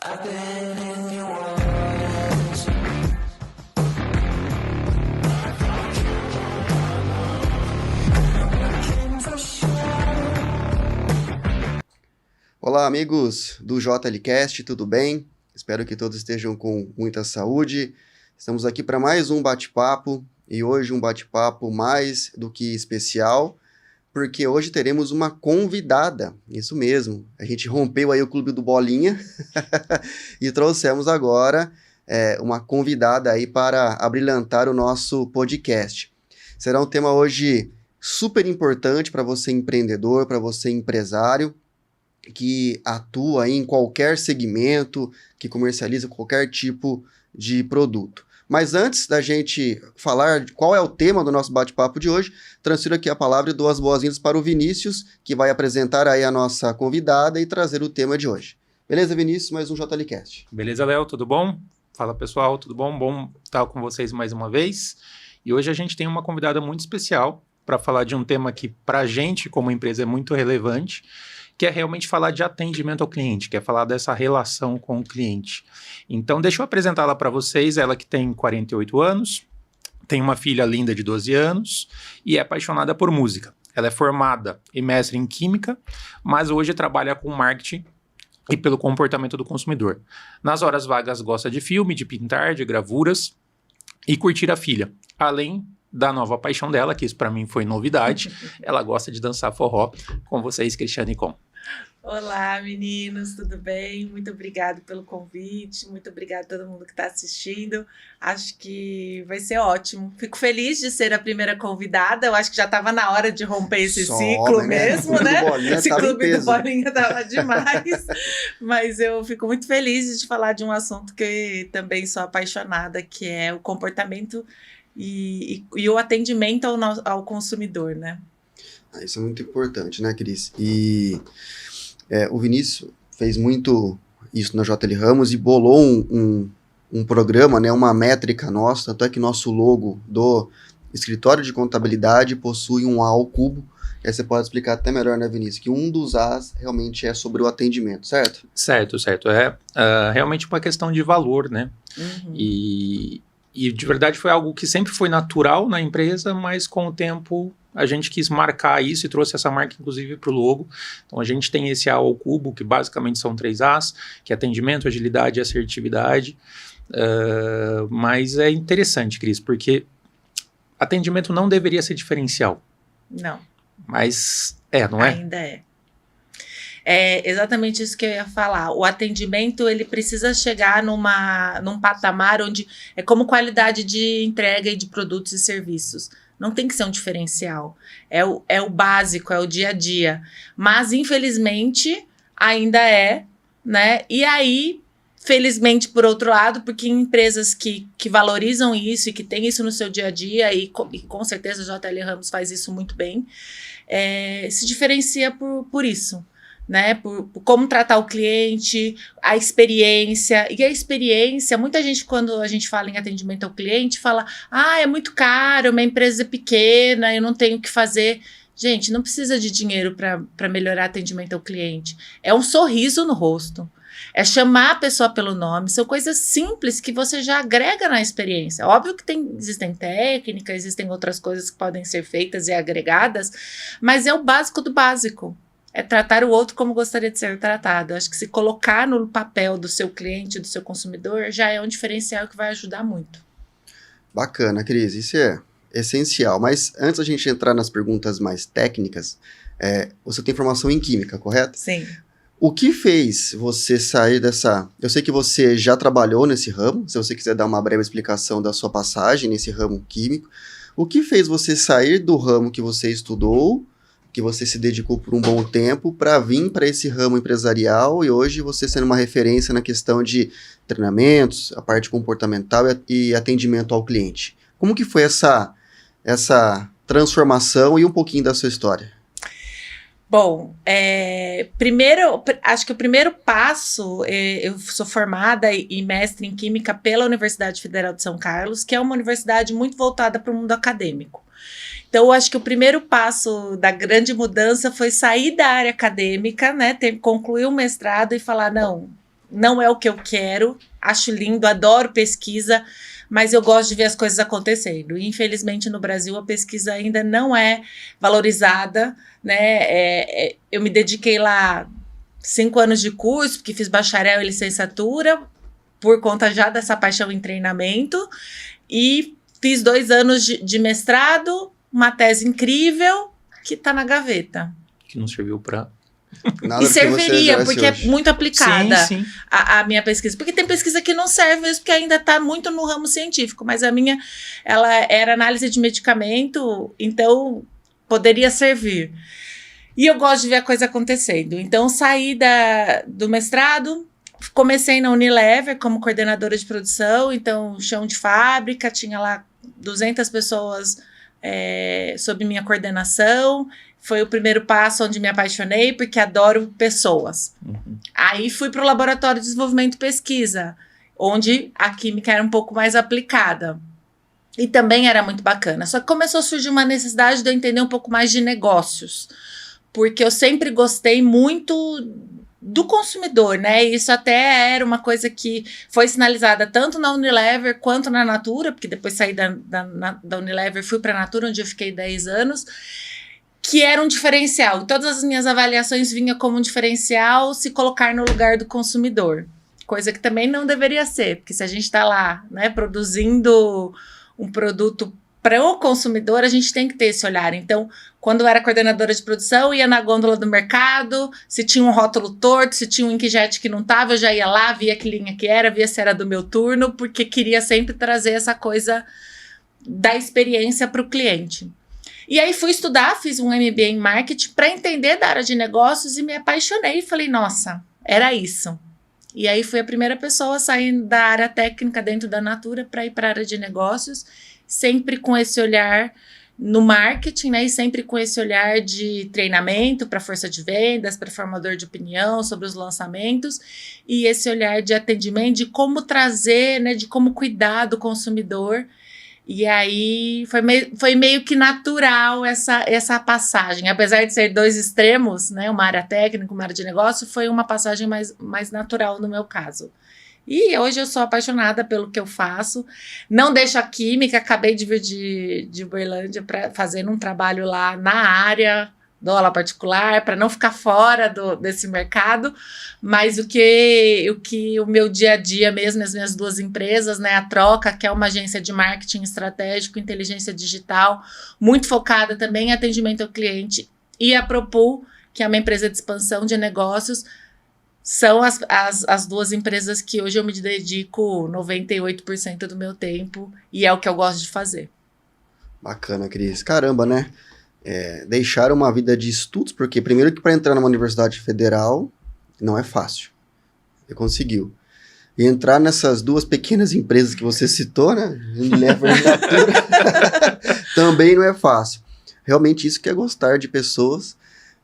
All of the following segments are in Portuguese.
I've been in your words. Looking for sure. Olá, amigos do JLCast, tudo bem? Espero que todos estejam com muita saúde. Estamos aqui para mais um bate-papo e hoje um bate-papo mais do que especial, porque hoje teremos uma convidada, isso mesmo. A gente rompeu aí o Clube do Bolinha e trouxemos agora uma convidada aí para abrilhantar o nosso podcast. Será um tema hoje super importante para você empreendedor, para você empresário, que atua aí em qualquer segmento, que comercializa qualquer tipo de produto. Mas antes da gente falar de qual é o tema do nosso bate-papo de hoje, transfiro aqui a palavra e dou as boas-vindas para o Vinícius, que vai apresentar aí a nossa convidada e trazer o tema de hoje. Beleza, Vinícius? Mais um JLCast. Beleza, Léo? Tudo bom? Fala, pessoal, tudo bom? Bom estar com vocês mais uma vez. E hoje a gente tem uma convidada muito especial para falar de um tema que, para a gente, como empresa, é muito relevante, que é realmente falar de atendimento ao cliente, que é falar dessa relação com o cliente. Então, deixa eu apresentá-la para vocês, ela que tem 48 anos, tem uma filha linda de 12 anos e é apaixonada por música. Ela é formada e mestre em Química, mas hoje trabalha com marketing e pelo comportamento do consumidor. Nas horas vagas gosta de filme, de pintar, de gravuras e curtir a filha, além da nova paixão dela, que isso para mim foi novidade. Ela gosta de dançar forró. Com vocês, Cristiane Com. Olá, meninos, tudo bem? Muito obrigada pelo convite, muito obrigada a todo mundo que está assistindo. Acho que vai ser ótimo. Fico feliz de ser a primeira convidada. Eu acho que já estava na hora de romper esse ciclo mesmo, né? Esse clube do Bolinha estava demais. Mas eu fico muito feliz de falar de um assunto que também sou apaixonada, que é o comportamento e o atendimento ao consumidor, né? Isso é muito importante, né, Cris? E o Vinícius fez muito isso na JL Ramos e bolou um programa, né, uma métrica nossa, tanto é que nosso logo do escritório de contabilidade possui um A ao cubo. Aí você pode explicar até melhor, né, Vinícius, que um dos As realmente é sobre o atendimento, certo? Certo. É realmente uma questão de valor, né? Uhum. E de verdade foi algo que sempre foi natural na empresa, mas com o tempo a gente quis marcar isso e trouxe essa marca inclusive para o logo. Então a gente tem esse A ao cubo, que basicamente são 3 As, que é atendimento, agilidade e assertividade. Mas é interessante, Cris, porque atendimento não deveria ser diferencial. Não. Mas não é? Ainda é. É exatamente isso que eu ia falar. O atendimento, ele precisa chegar num patamar onde é como qualidade de entrega e de produtos e serviços. Não tem que ser um diferencial. É o básico, é o dia a dia. Mas, infelizmente, ainda é, né? E aí, felizmente, por outro lado, porque empresas que valorizam isso e que têm isso no seu dia a dia, e com certeza a JL Ramos faz isso muito bem, se diferencia por isso. Né, por como tratar o cliente, a experiência. E a experiência, muita gente, quando a gente fala em atendimento ao cliente, fala: é muito caro, uma empresa pequena, eu não tenho o que fazer. Gente, não precisa de dinheiro para melhorar atendimento ao cliente. É um sorriso no rosto, é chamar a pessoa pelo nome, são coisas simples que você já agrega na experiência. Óbvio que existem técnicas, existem outras coisas que podem ser feitas e agregadas, mas é o básico do básico. É tratar o outro como gostaria de ser tratado. Acho que se colocar no papel do seu cliente, do seu consumidor, já é um diferencial que vai ajudar muito. Bacana, Cris, isso é essencial. Mas antes da gente entrar nas perguntas mais técnicas, você tem formação em Química, correto? Sim. O que fez você sair dessa... Eu sei que você já trabalhou nesse ramo, se você quiser dar uma breve explicação da sua passagem nesse ramo químico. O que fez você sair do ramo que você estudou, que você se dedicou por um bom tempo, para vir para esse ramo empresarial e hoje você sendo uma referência na questão de treinamentos, a parte comportamental e atendimento ao cliente? Como que foi essa transformação e um pouquinho da sua história? Bom, primeiro, acho que o primeiro passo, eu sou formada e mestre em Química pela Universidade Federal de São Carlos, que é uma universidade muito voltada para o mundo acadêmico. Então, eu acho que o primeiro passo da grande mudança foi sair da área acadêmica, né, concluir o mestrado e falar, não, não é o que eu quero, acho lindo, adoro pesquisa, mas eu gosto de ver as coisas acontecendo. E, infelizmente, no Brasil, a pesquisa ainda não é valorizada, né? Eu me dediquei lá 5 anos de curso, porque fiz bacharel e licenciatura, por conta já dessa paixão em treinamento, e fiz 2 anos de mestrado, uma tese incrível, que está na gaveta. Que não serviu para... Nada E do que você serviria, exerce porque hoje. é muito aplicada Sim. a minha pesquisa. Porque tem pesquisa que não serve mesmo, porque ainda está muito no ramo científico. Mas a minha, ela era análise de medicamento, então poderia servir. E eu gosto de ver a coisa acontecendo. Então, saí do mestrado, comecei na Unilever como coordenadora de produção. Então, chão de fábrica, tinha lá 200 pessoas sob minha coordenação. Foi o primeiro passo onde me apaixonei, porque adoro pessoas. Uhum. Aí fui para o Laboratório de Desenvolvimento e Pesquisa, onde a química era um pouco mais aplicada. E também era muito bacana. Só que começou a surgir uma necessidade de eu entender um pouco mais de negócios. Porque eu sempre gostei muito do consumidor, né? E isso até era uma coisa que foi sinalizada tanto na Unilever quanto na Natura, porque depois saí da Unilever, fui para a Natura, onde eu fiquei 10 anos, que era um diferencial. Todas as minhas avaliações vinham como um diferencial se colocar no lugar do consumidor. Coisa que também não deveria ser, porque se a gente está lá, né, produzindo um produto para o consumidor, a gente tem que ter esse olhar. Então, quando eu era coordenadora de produção, ia na gôndola do mercado, se tinha um rótulo torto, se tinha um inkjet que não estava, eu já ia lá, via que linha que era, via se era do meu turno, porque queria sempre trazer essa coisa da experiência para o cliente. E aí fui estudar, fiz um MBA em marketing para entender da área de negócios e me apaixonei e falei, nossa, era isso. E aí fui a primeira pessoa a sair da área técnica dentro da Natura para ir para a área de negócios, sempre com esse olhar no marketing, né? E sempre com esse olhar de treinamento para força de vendas, para formador de opinião sobre os lançamentos, e esse olhar de atendimento, de como trazer, né? De como cuidar do consumidor. E aí foi meio que natural essa passagem. Apesar de ser 2 extremos, né, uma área técnica, uma área de negócio, foi uma passagem mais natural no meu caso. E hoje eu sou apaixonada pelo que eu faço. Não deixo a química, acabei de vir de Uberlândia fazendo um trabalho lá na área do aula particular, para não ficar fora desse mercado, mas o meu dia a dia mesmo, as minhas 2 empresas, né, a Troca, que é uma agência de marketing estratégico, inteligência digital, muito focada também em atendimento ao cliente, e a Propul, que é uma empresa de expansão de negócios, são as 2 empresas que hoje eu me dedico 98% do meu tempo, e é o que eu gosto de fazer. Bacana, Cris. Caramba, né? Deixar uma vida de estudos, porque primeiro que para entrar numa universidade federal não é fácil. Você conseguiu. E entrar nessas 2 pequenas empresas que você citou, né? Unilever e Natura, também não é fácil. Realmente isso que é gostar de pessoas.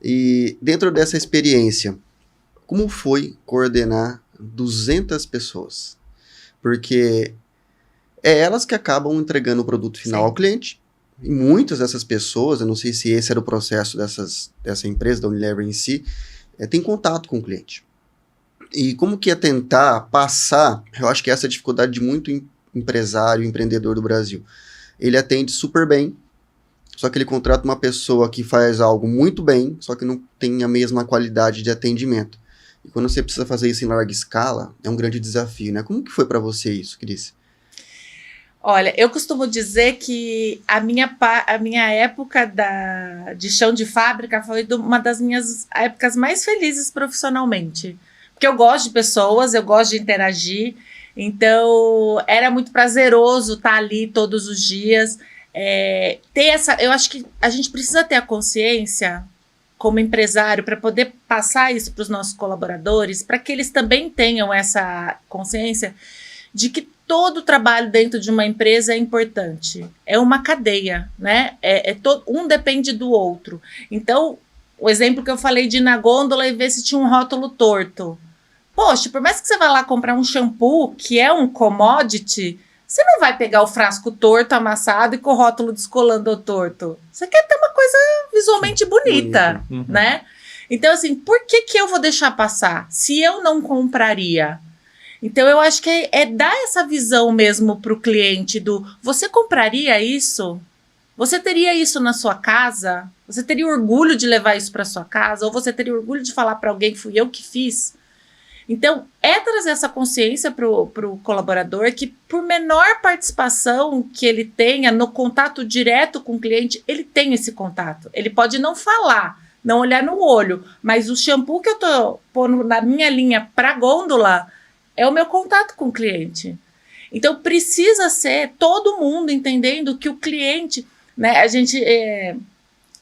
E dentro dessa experiência, como foi coordenar 200 pessoas? Porque é elas que acabam entregando o produto final ao cliente. E muitas dessas pessoas, eu não sei se esse era o processo dessa empresa, da Unilever em si, tem contato com o cliente. E como que é tentar passar, eu acho que essa é a dificuldade de muito empresário, empreendedor do Brasil. Ele atende super bem, só que ele contrata uma pessoa que faz algo muito bem, só que não tem a mesma qualidade de atendimento. E quando você precisa fazer isso em larga escala, é um grande desafio, né? Como que foi para você isso, Cris? Olha, eu costumo dizer que a minha época de chão de fábrica foi uma das minhas épocas mais felizes profissionalmente. Porque eu gosto de pessoas, eu gosto de interagir, então era muito prazeroso estar ali todos os dias. Eu acho que a gente precisa ter a consciência, como empresário, para poder passar isso para os nossos colaboradores, para que eles também tenham essa consciência de que todo trabalho dentro de uma empresa é importante. É uma cadeia, né? Um depende do outro. Então, o exemplo que eu falei de ir na gôndola e ver se tinha um rótulo torto. Poxa, por mais que você vá lá comprar um shampoo, que é um commodity, você não vai pegar o frasco torto, amassado e com o rótulo descolando o torto. Você quer ter uma coisa visualmente bonita, né? Então, assim, por que que eu vou deixar passar se eu não compraria? Então, eu acho que é dar essa visão mesmo para o cliente do, você compraria isso? Você teria isso na sua casa? Você teria orgulho de levar isso para sua casa? Ou você teria orgulho de falar para alguém que fui eu que fiz? Então, é trazer essa consciência para o colaborador que, por menor participação que ele tenha no contato direto com o cliente, ele tem esse contato. Ele pode não falar, não olhar no olho, mas o shampoo que eu estou pondo na minha linha para gôndola é o meu contato com o cliente. Então, precisa ser todo mundo entendendo que o cliente, né,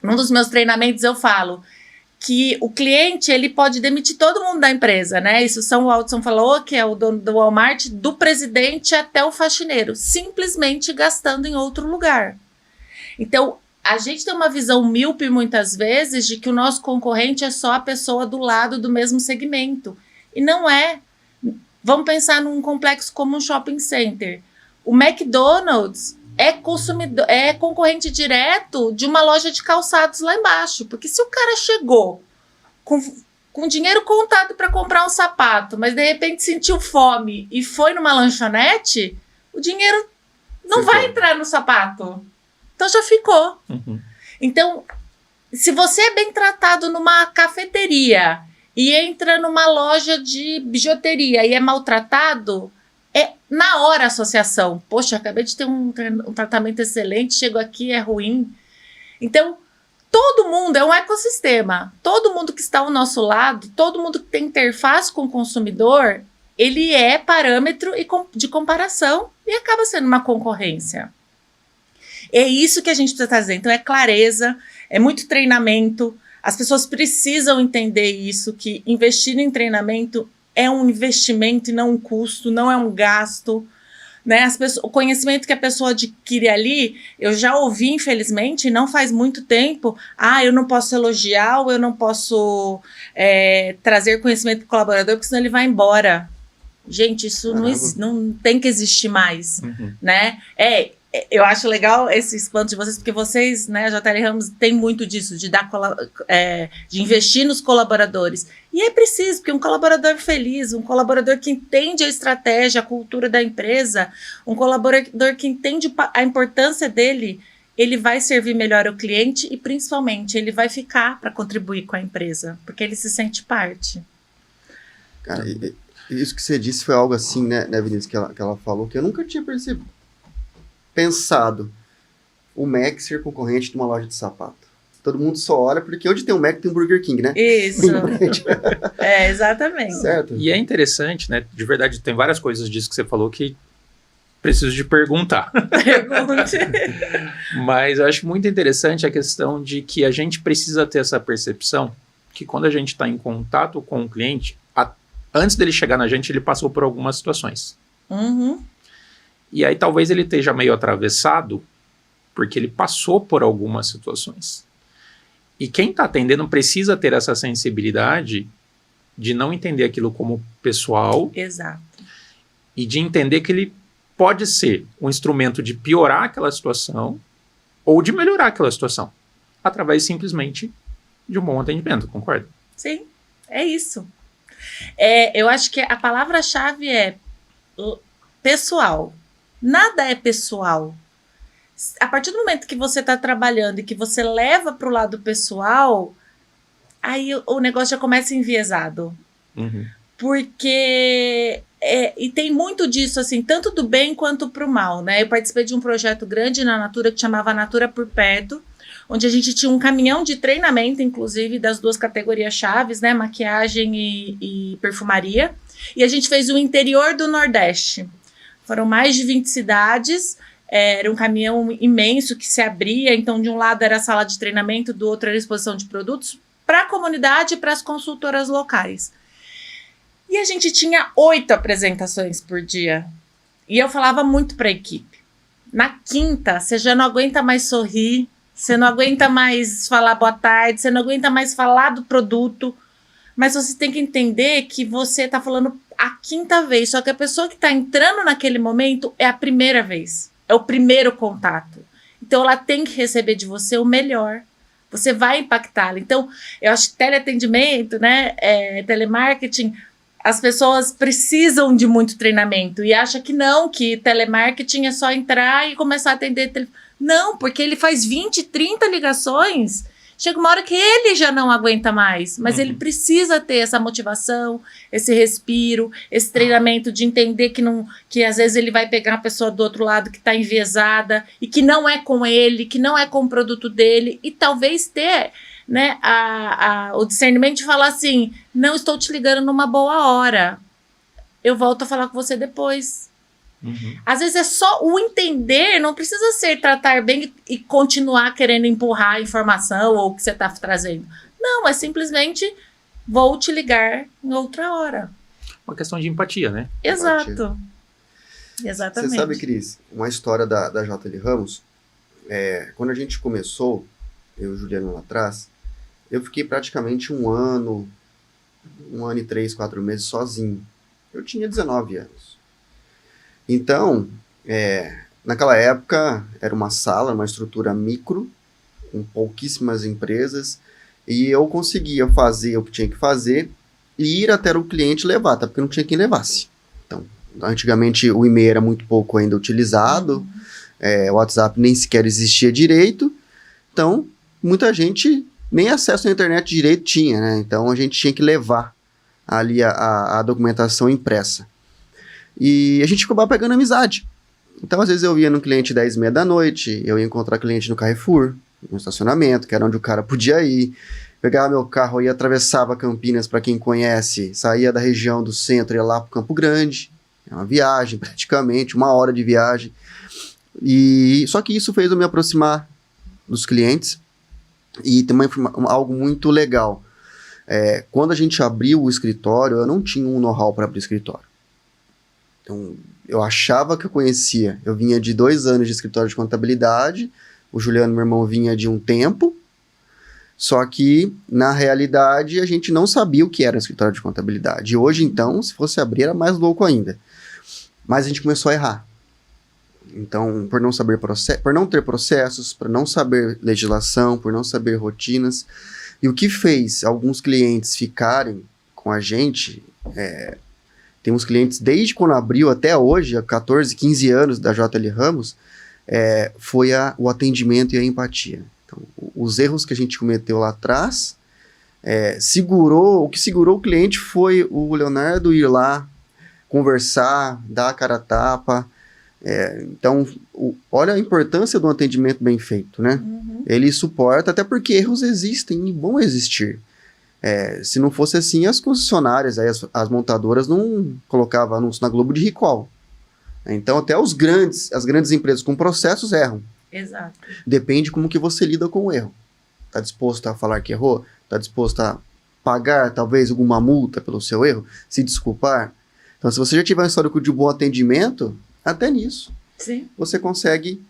num dos meus treinamentos eu falo que o cliente, ele pode demitir todo mundo da empresa, né? Isso o Sam Walton falou, que é o dono do Walmart, do presidente até o faxineiro, simplesmente gastando em outro lugar. Então, a gente tem uma visão míope muitas vezes de que o nosso concorrente é só a pessoa do lado do mesmo segmento. E não é. Vamos pensar num complexo como um shopping center. O McDonald's é concorrente direto de uma loja de calçados lá embaixo. Porque se o cara chegou com dinheiro contado para comprar um sapato, mas de repente sentiu fome e foi numa lanchonete, o dinheiro não vai entrar no sapato. Então já ficou. Uhum. Então, se você é bem tratado numa cafeteria e entra numa loja de bijuteria e é maltratado, é na hora a associação. Poxa, acabei de ter um tratamento excelente, chego aqui, é ruim. Então, todo mundo é um ecossistema. Todo mundo que está ao nosso lado, todo mundo que tem interface com o consumidor, ele é parâmetro de comparação e acaba sendo uma concorrência. É isso que a gente precisa trazer. Então, é clareza, é muito treinamento. As pessoas precisam entender isso, que investir em treinamento é um investimento e não um custo, não é um gasto, né? O conhecimento que a pessoa adquire ali, eu já ouvi, infelizmente, não faz muito tempo, eu não posso elogiar ou eu não posso trazer conhecimento para o colaborador, porque senão ele vai embora. Gente, isso não tem que existir mais, né? Eu acho legal esse expanso de vocês, porque vocês, né, a JL Ramos tem muito disso, de de investir nos colaboradores. E é preciso, porque um colaborador feliz, um colaborador que entende a estratégia, a cultura da empresa, um colaborador que entende a importância dele, ele vai servir melhor ao cliente e, principalmente, ele vai ficar para contribuir com a empresa, porque ele se sente parte. Cara, isso que você disse foi algo assim, né, Vinícius, que ela falou, que eu nunca tinha pensado o Mac ser concorrente de uma loja de sapato. Todo mundo só olha, porque onde tem um Mac tem um Burger King, né? Isso. Exatamente. Certo. E é interessante, né? De verdade, tem várias coisas disso que você falou que preciso de perguntar. Pergunte. Mas eu acho muito interessante a questão de que a gente precisa ter essa percepção que quando a gente está em contato com o cliente, antes dele chegar na gente, ele passou por algumas situações. Uhum. E aí talvez ele esteja meio atravessado porque ele passou por algumas situações. E quem está atendendo precisa ter essa sensibilidade de não entender aquilo como pessoal. Exato. E de entender que ele pode ser um instrumento de piorar aquela situação ou de melhorar aquela situação, através simplesmente de um bom atendimento, concorda? Sim, é isso. Eu acho que a palavra-chave é pessoal. Nada é pessoal. A partir do momento que você está trabalhando e que você leva para o lado pessoal, aí o negócio já começa enviesado. Uhum. Porque... e tem muito disso, assim, tanto do bem quanto pro mal, né? Eu participei de um projeto grande na Natura que chamava Natura por Perto, onde a gente tinha um caminhão de treinamento, inclusive, das duas categorias chaves, né? Maquiagem e perfumaria. E a gente fez o interior do Nordeste. Foram mais de 20 cidades, era um caminhão imenso que se abria, então de um lado era a sala de treinamento, do outro era a exposição de produtos para a comunidade e para as consultoras locais. E a gente tinha 8 apresentações por dia. E eu falava muito para a equipe. Na quinta, você já não aguenta mais sorrir, você não aguenta mais falar boa tarde, você não aguenta mais falar do produto, mas você tem que entender que você está falando a quinta vez, só que a pessoa que está entrando naquele momento é a primeira vez, é o primeiro contato. Então ela tem que receber de você o melhor, Você vai impactá-la. Então, eu acho que teleatendimento, né, telemarketing, as pessoas precisam de muito treinamento e acham que não, que telemarketing é só entrar e começar a atender. Não, porque ele faz 20, 30 ligações. Chega uma hora que ele já não aguenta mais, mas ele precisa ter essa motivação, esse respiro, esse treinamento de entender que às vezes ele vai pegar a pessoa do outro lado que está enviesada e que não é com ele, que não é com o produto dele, e talvez ter, né, o discernimento de falar assim, não estou te ligando numa boa hora, eu volto a falar com você depois. Às vezes é só o entender, não precisa ser tratar bem e continuar querendo empurrar a informação ou o que você está trazendo. Não, é simplesmente vou te ligar em outra hora. Uma questão de empatia, né? Exato. Exatamente. Você sabe, Cris, uma história da JL Ramos, quando a gente começou, eu e o Juliano lá atrás, eu fiquei praticamente um ano e 3, 4 meses sozinho. Eu tinha 19 anos. Então, naquela época, era uma sala, uma estrutura micro, com pouquíssimas empresas, e eu conseguia fazer o que tinha que fazer e ir até o cliente levar, até porque não tinha quem levasse. Então, antigamente o e-mail era muito pouco ainda utilizado, o WhatsApp nem sequer existia direito, então muita gente nem acesso à internet direito tinha, né? Então a gente tinha que levar ali a documentação impressa. E a gente acabava pegando amizade. Então, às vezes, eu ia num cliente 10h30 da noite, eu ia encontrar cliente no Carrefour, no estacionamento, que era onde o cara podia ir. Pegava meu carro e atravessava Campinas, para quem conhece, saía da região do centro e ia lá para Campo Grande. É uma viagem, praticamente, 1 hora de viagem. Só que isso fez eu me aproximar dos clientes. E tem algo muito legal. Quando a gente abriu o escritório, eu não tinha um know-how para abrir o escritório. Então, eu achava que eu conhecia. Eu vinha de 2 anos de escritório de contabilidade, o Juliano, meu irmão, vinha de um tempo, só que, na realidade, a gente não sabia o que era um escritório de contabilidade. E hoje, então, se fosse abrir, era mais louco ainda. Mas a gente começou a errar. Então, por não saber por não ter processos, por não saber legislação, por não saber rotinas. E o que fez alguns clientes ficarem com a gente... Tem uns clientes, desde quando abriu até hoje, há 14, 15 anos da JL Ramos, foi o atendimento e a empatia. Então, os erros que a gente cometeu lá atrás, o que segurou o cliente foi o Leonardo ir lá, conversar, dar a cara a tapa. Então, olha a importância do atendimento bem feito, né? Ele suporta, até porque erros existem e vão existir. Se não fosse assim, as concessionárias, as montadoras não colocavam anúncio na Globo de recall. Então, até as grandes empresas com processos erram. Exato. Depende como que você lida com o erro. Está disposto a falar que errou? Está disposto a pagar, talvez, alguma multa pelo seu erro? Se desculpar? Então, se você já tiver um histórico de bom atendimento, até nisso, Sim. você consegue...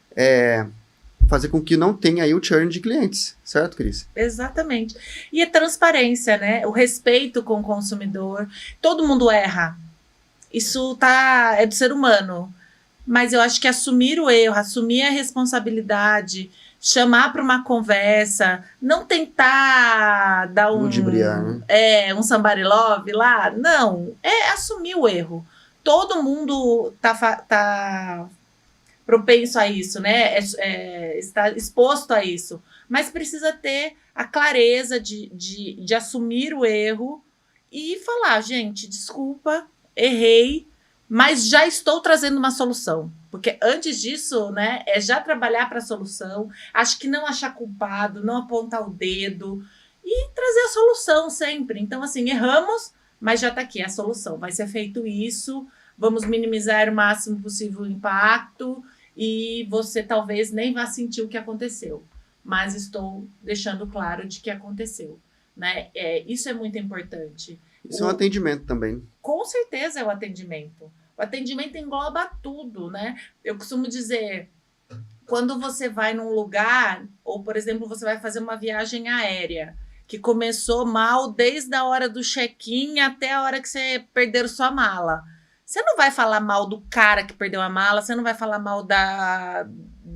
fazer com que não tenha aí o churn de clientes, certo, Cris? Exatamente. E a transparência, né? O respeito com o consumidor. Todo mundo erra. Isso é do ser humano. Mas eu acho que assumir o erro, assumir a responsabilidade, chamar para uma conversa, não tentar dar Ludibriar, né? um somebody love lá. Não. É assumir o erro. Todo mundo tá propenso a isso, né? Está exposto a isso. Mas precisa ter a clareza de assumir o erro e falar, gente, desculpa, errei, mas já estou trazendo uma solução. Porque antes disso, né, é já trabalhar para a solução. Acho que não achar culpado, não apontar o dedo e trazer a solução sempre. Então, assim, erramos, mas já está aqui a solução. Vai ser feito isso, vamos minimizar o máximo possível o impacto e você talvez nem vá sentir o que aconteceu, mas estou deixando claro de que aconteceu, né? Isso é muito importante. Isso é um atendimento também. Com certeza é o atendimento. O atendimento engloba tudo, né? Eu costumo dizer, quando você vai num lugar, ou, por exemplo, você vai fazer uma viagem aérea, que começou mal desde a hora do check-in até a hora que você perdeu sua mala. Você não vai falar mal do cara que perdeu a mala, você não vai falar mal da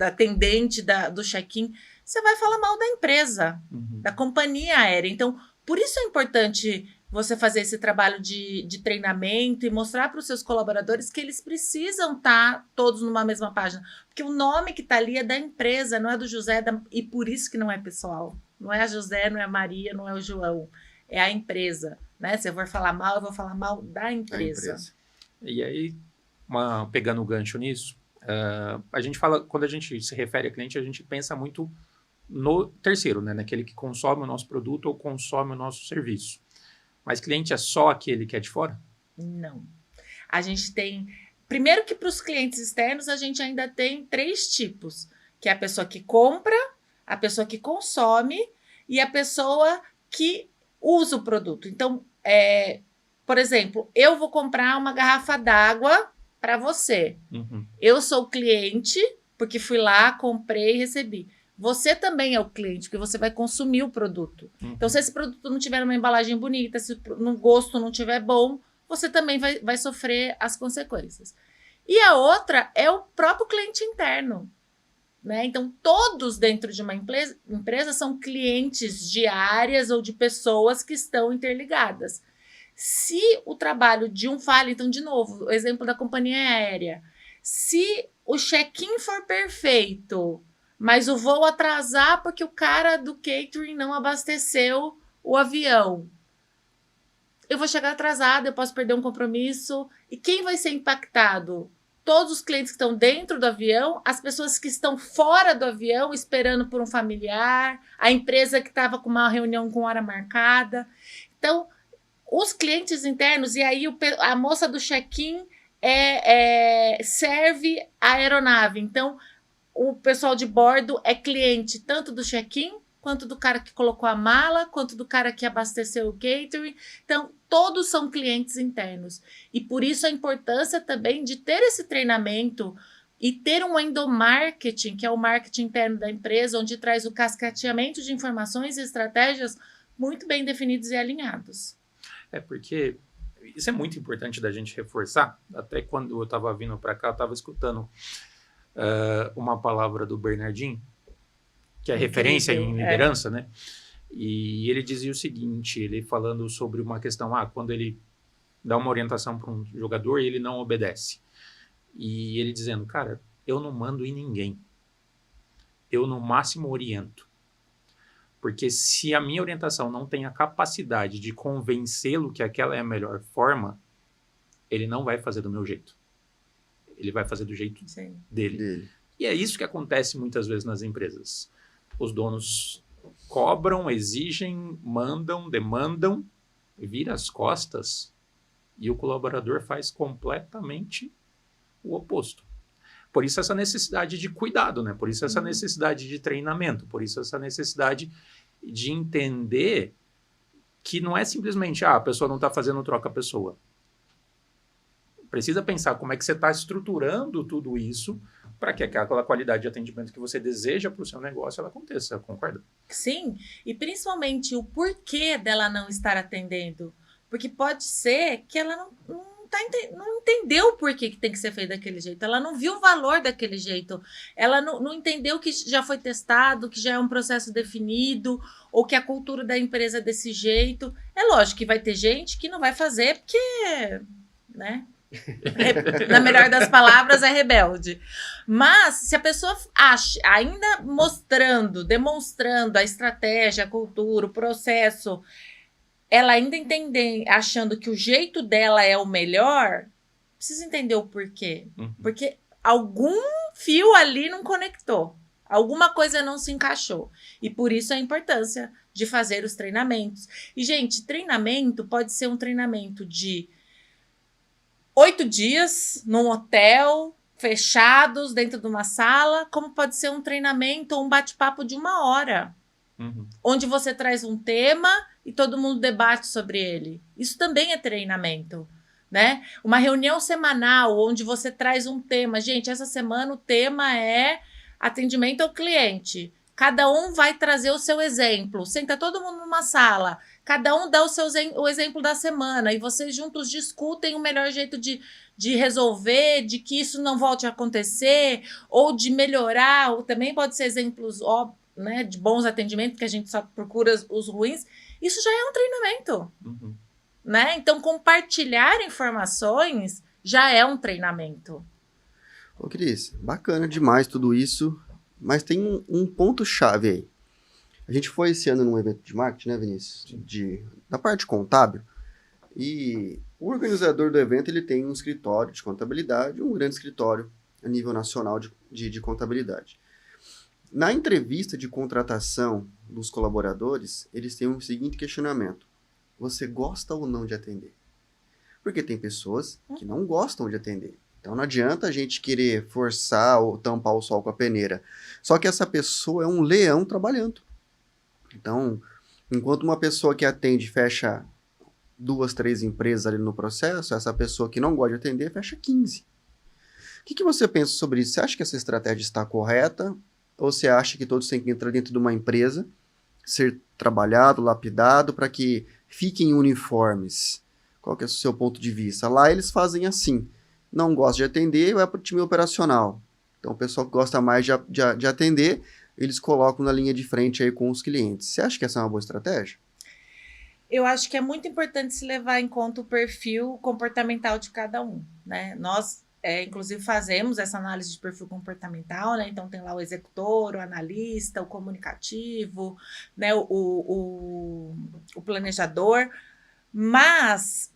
atendente do check-in, você vai falar mal da empresa, Uhum. da companhia aérea. Então, por isso é importante você fazer esse trabalho de treinamento e mostrar para os seus colaboradores que eles precisam estar todos numa mesma página. Porque o nome que está ali é da empresa, não é do José, e por isso que não é pessoal. Não é a José, não é a Maria, não é o João. É a empresa. Né? Se eu for falar mal, eu vou falar mal da empresa. E aí, pegando o gancho nisso, a gente fala, quando a gente se refere a cliente, a gente pensa muito no terceiro, né? Naquele que consome o nosso produto ou consome o nosso serviço. Mas cliente é só aquele que é de fora? Não. A gente tem... Primeiro que para os clientes externos, a gente ainda tem 3 tipos. Que é a pessoa que compra, a pessoa que consome e a pessoa que usa o produto. Então, por exemplo, eu vou comprar uma garrafa d'água para você. Uhum. Eu sou o cliente, porque fui lá, comprei e recebi. Você também é o cliente, porque você vai consumir o produto. Uhum. Então, se esse produto não tiver uma embalagem bonita, se o gosto não tiver bom, você também vai sofrer as consequências. E a outra é o próprio cliente interno. Né? Então, todos dentro de uma empresa são clientes de áreas ou de pessoas que estão interligadas. Se o trabalho de um falha, então, de novo, o exemplo da companhia aérea, se o check-in for perfeito, mas o voo atrasar porque o cara do catering não abasteceu o avião, eu vou chegar atrasada, eu posso perder um compromisso. E quem vai ser impactado? Todos os clientes que estão dentro do avião, as pessoas que estão fora do avião esperando por um familiar, a empresa que estava com uma reunião com hora marcada. Então, os clientes internos, e aí a moça do check-in serve a aeronave. Então, o pessoal de bordo é cliente tanto do check-in, quanto do cara que colocou a mala, quanto do cara que abasteceu o catering. Então, todos são clientes internos. E por isso a importância também de ter esse treinamento e ter um endomarketing, que é o marketing interno da empresa, onde traz o cascateamento de informações e estratégias muito bem definidos e alinhados. Porque isso é muito importante da gente reforçar. Até quando eu estava vindo para cá, eu estava escutando uma palavra do Bernardinho, que é referência em liderança, né? E ele dizia o seguinte, ele falando sobre uma questão, quando ele dá uma orientação para um jogador e ele não obedece. E ele dizendo, cara, eu não mando em ninguém. Eu, no máximo, oriento. Porque se a minha orientação não tem a capacidade de convencê-lo que aquela é a melhor forma, ele não vai fazer do meu jeito. Ele vai fazer do jeito dele. E é isso que acontece muitas vezes nas empresas. Os donos cobram, exigem, mandam, demandam, vira as costas e o colaborador faz completamente o oposto. Por isso essa necessidade de cuidado, né? Por isso essa necessidade de treinamento, por isso essa necessidade de entender que não é simplesmente, a pessoa não está fazendo troca a pessoa. Precisa pensar como é que você está estruturando tudo isso para que aquela qualidade de atendimento que você deseja para o seu negócio ela aconteça, concorda? Sim, e principalmente o porquê dela não estar atendendo. Porque pode ser que ela não entendeu o porquê que tem que ser feito daquele jeito. Ela não viu o valor daquele jeito. Ela não entendeu que já foi testado, que já é um processo definido, ou que a cultura da empresa é desse jeito. É lógico que vai ter gente que não vai fazer porque, né? Na melhor das palavras, é rebelde. Mas se a pessoa acha, ainda demonstrando a estratégia, a cultura, o processo, ela ainda entender, achando que o jeito dela é o melhor, precisa entender o porquê. Porque algum fio ali não conectou. Alguma coisa não se encaixou. E por isso a importância de fazer os treinamentos. E, gente, treinamento pode ser um treinamento de 8 dias num hotel, fechados, dentro de uma sala, como pode ser um treinamento ou um bate-papo de 1 hora, onde você traz um tema e todo mundo debate sobre ele. Isso também é treinamento, né? Uma reunião semanal onde você traz um tema. Gente, essa semana o tema é atendimento ao cliente. Cada um vai trazer o seu exemplo. Senta todo mundo numa sala. Cada um dá o exemplo da semana. E vocês juntos discutem o melhor jeito de resolver, de que isso não volte a acontecer, ou de melhorar. Ou também pode ser exemplos né, de bons atendimentos, que a gente só procura os ruins, isso já é um treinamento, Uhum. né? Então, compartilhar informações já é um treinamento. Ô, Cris, bacana demais tudo isso, mas tem um ponto-chave aí. A gente foi esse ano num evento de marketing, né, Vinícius? Da parte contábil. E o organizador do evento, ele tem um escritório de contabilidade, um grande escritório a nível nacional de contabilidade. Na entrevista de contratação dos colaboradores, eles têm o seguinte questionamento: você gosta ou não de atender? Porque tem pessoas que não gostam de atender. Então não adianta a gente querer forçar ou tampar o sol com a peneira. Só que essa pessoa é um leão trabalhando. Então, enquanto uma pessoa que atende fecha 2, 3 empresas ali no processo, essa pessoa que não gosta de atender fecha 15. O que você pensa sobre isso? Você acha que essa estratégia está correta? Ou você acha que todos têm que entrar dentro de uma empresa, ser trabalhado, lapidado, para que fiquem uniformes? Qual que é o seu ponto de vista? Lá eles fazem assim: não gosta de atender, vai para o time operacional. Então o pessoal que gosta mais de atender, eles colocam na linha de frente aí com os clientes. Você acha que essa é uma boa estratégia? Eu acho que é muito importante se levar em conta o perfil comportamental de cada um, né? Nós, inclusive, fazemos essa análise de perfil comportamental, né? Então, tem lá o executor, o analista, o comunicativo, né? O planejador. Mas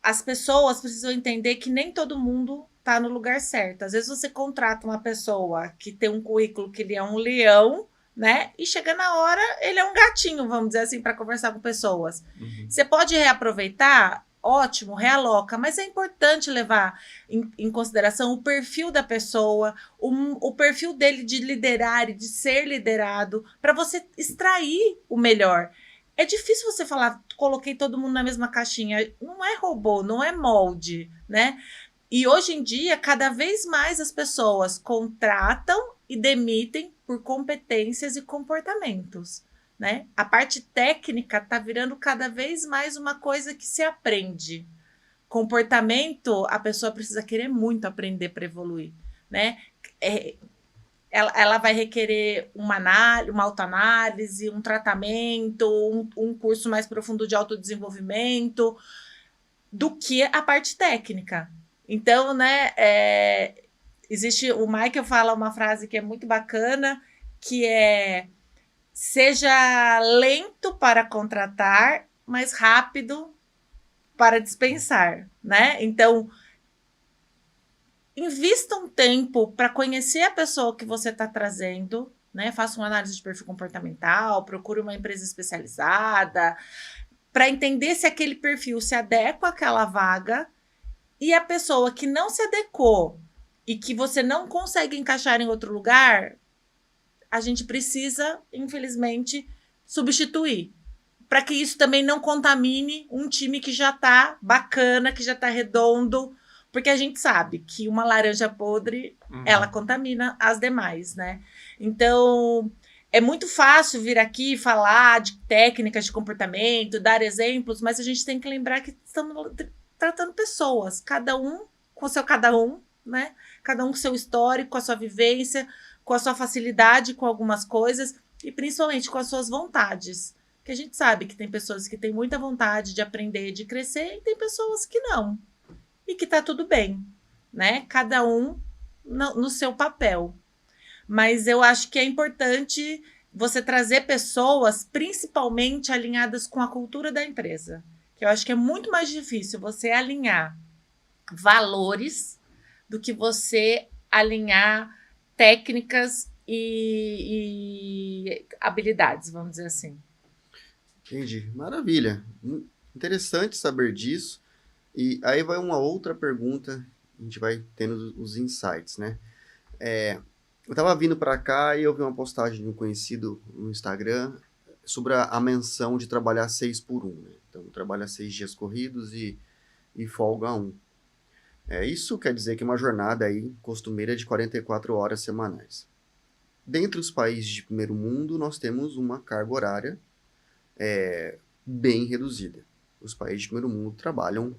as pessoas precisam entender que nem todo mundo está no lugar certo. Às vezes você contrata uma pessoa que tem um currículo que ele é um leão, né? E chega na hora, ele é um gatinho, vamos dizer assim, para conversar com pessoas. Uhum. Você pode reaproveitar, ótimo, realoca, mas é importante levar em consideração o perfil da pessoa, o perfil dele de liderar e de ser liderado, para você extrair o melhor. É difícil você falar, coloquei todo mundo na mesma caixinha. Não é robô, não é molde, né? E hoje em dia, cada vez mais as pessoas contratam e demitem por competências e comportamentos, né? A parte técnica está virando cada vez mais uma coisa que se aprende. Comportamento, a pessoa precisa querer muito aprender para evoluir, né? Ela vai requerer uma autoanálise, um tratamento, um curso mais profundo de autodesenvolvimento do que a parte técnica. Então, né, existe, o Michael fala uma frase que é muito bacana, que é: seja lento para contratar, mas rápido para dispensar, né? Então, invista um tempo para conhecer a pessoa que você está trazendo, né? Faça uma análise de perfil comportamental, procure uma empresa especializada, para entender se aquele perfil se adequa àquela vaga. E a pessoa que não se adequou e que você não consegue encaixar em outro lugar, a gente precisa, infelizmente, substituir. Para que isso também não contamine um time que já está bacana, que já está redondo. Porque a gente sabe que uma laranja podre, ela contamina as demais, né? Então, é muito fácil vir aqui falar de técnicas de comportamento, dar exemplos, mas a gente tem que lembrar que estamos tratando pessoas, cada um com o seu cada um, né? Cada um com o seu histórico, com a sua vivência, com a sua facilidade com algumas coisas e principalmente com as suas vontades. Porque a gente sabe que tem pessoas que têm muita vontade de aprender, de crescer, e tem pessoas que não. E que tá tudo bem, né? Cada um no seu papel. Mas eu acho que é importante você trazer pessoas principalmente alinhadas com a cultura da empresa. Que eu acho que é muito mais difícil você alinhar valores do que você alinhar técnicas e habilidades, vamos dizer assim. Entendi. Maravilha. Interessante saber disso. E aí vai uma outra pergunta, a gente vai tendo os insights, né? Eu tava vindo para cá e eu vi uma postagem de um conhecido no Instagram sobre a menção de trabalhar 6x1, né? Então, trabalha 6 dias corridos e folga 1. Isso quer dizer que uma jornada aí costumeira de 44 horas semanais. Dentre os países de primeiro mundo, nós temos uma carga horária bem reduzida. Os países de primeiro mundo trabalham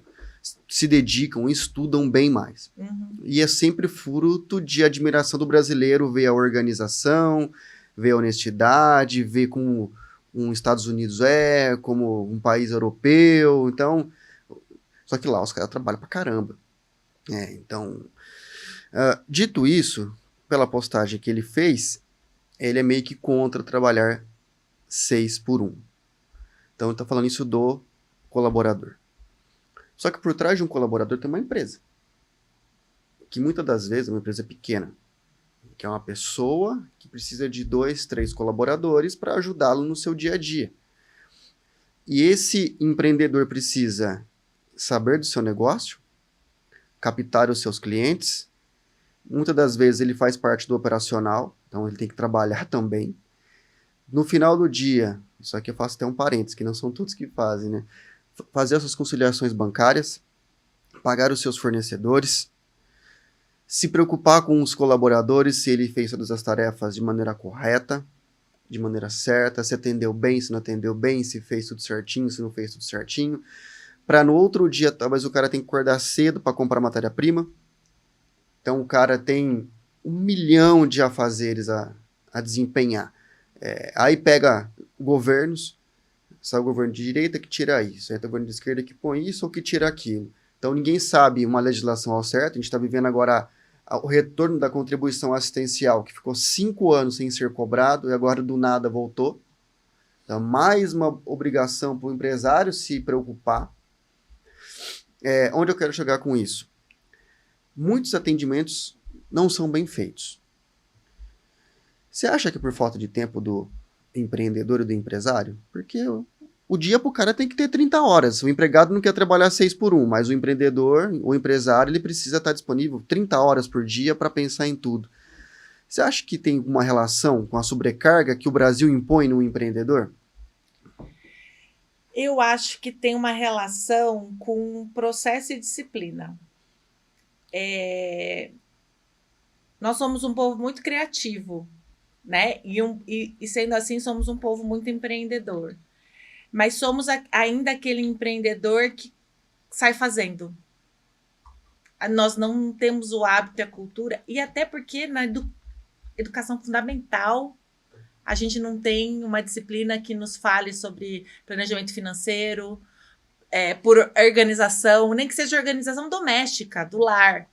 se dedicam, estudam bem mais. Uhum. E é sempre fruto de admiração do brasileiro ver a organização, ver a honestidade, ver como os Estados Unidos como um país europeu. Então, só que lá os caras trabalham pra caramba. Então, dito isso, pela postagem que ele fez, ele é meio que contra trabalhar 6 por 1. Então, ele tá falando isso do colaborador. Só que por trás de um colaborador tem uma empresa. Que muitas das vezes é uma empresa pequena. Que é uma pessoa que precisa de 2, 3 colaboradores para ajudá-lo no seu dia a dia. E esse empreendedor precisa saber do seu negócio, captar os seus clientes. Muitas das vezes ele faz parte do operacional, então ele tem que trabalhar também. No final do dia, isso aqui eu faço até um parênteses, que não são todos que fazem, né? Fazer as suas conciliações bancárias, pagar os seus fornecedores, se preocupar com os colaboradores, se ele fez todas as tarefas de maneira correta, de maneira certa, se atendeu bem, se não atendeu bem, se fez tudo certinho, se não fez tudo certinho. Para no outro dia, talvez o cara tenha que acordar cedo para comprar matéria-prima. Então o cara tem 1 milhão de afazeres a desempenhar. Aí pega governos, sai o governo de direita que tira isso, aí o governo de esquerda que põe isso ou que tira aquilo. Então ninguém sabe uma legislação ao certo. A gente está vivendo agora o retorno da contribuição assistencial, que ficou 5 anos sem ser cobrado e agora do nada voltou. Então mais uma obrigação para o empresário se preocupar. Onde eu quero chegar com isso? Muitos atendimentos não são bem feitos. Você acha que por falta de tempo do empreendedor e do empresário? Porque o dia pro cara tem que ter 30 horas. O empregado não quer trabalhar 6 por 1, mas o empreendedor, o empresário, ele precisa estar disponível 30 horas por dia para pensar em tudo. Você acha que tem uma relação com a sobrecarga que o Brasil impõe no empreendedor? Eu acho que tem uma relação com processo e disciplina. Nós somos um povo muito criativo, né? E sendo assim, somos um povo muito empreendedor. Mas somos ainda aquele empreendedor que sai fazendo. Nós não temos o hábito e a cultura, e até porque na educação fundamental a gente não tem uma disciplina que nos fale sobre planejamento financeiro, por organização, nem que seja organização doméstica, do lar.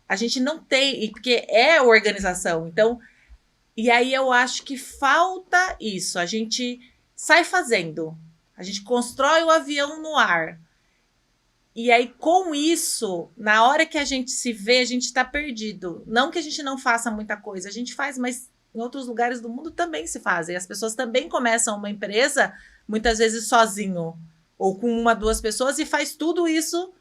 A gente não tem, porque é organização. Então, e aí eu acho que falta isso. A gente sai fazendo. A gente constrói o avião no ar. E aí, com isso, na hora que a gente se vê, a gente está perdido. Não que a gente não faça muita coisa, a gente faz, mas em outros lugares do mundo também se fazem. As pessoas também começam uma empresa, muitas vezes sozinho, ou com 1, 2 pessoas, e faz tudo isso,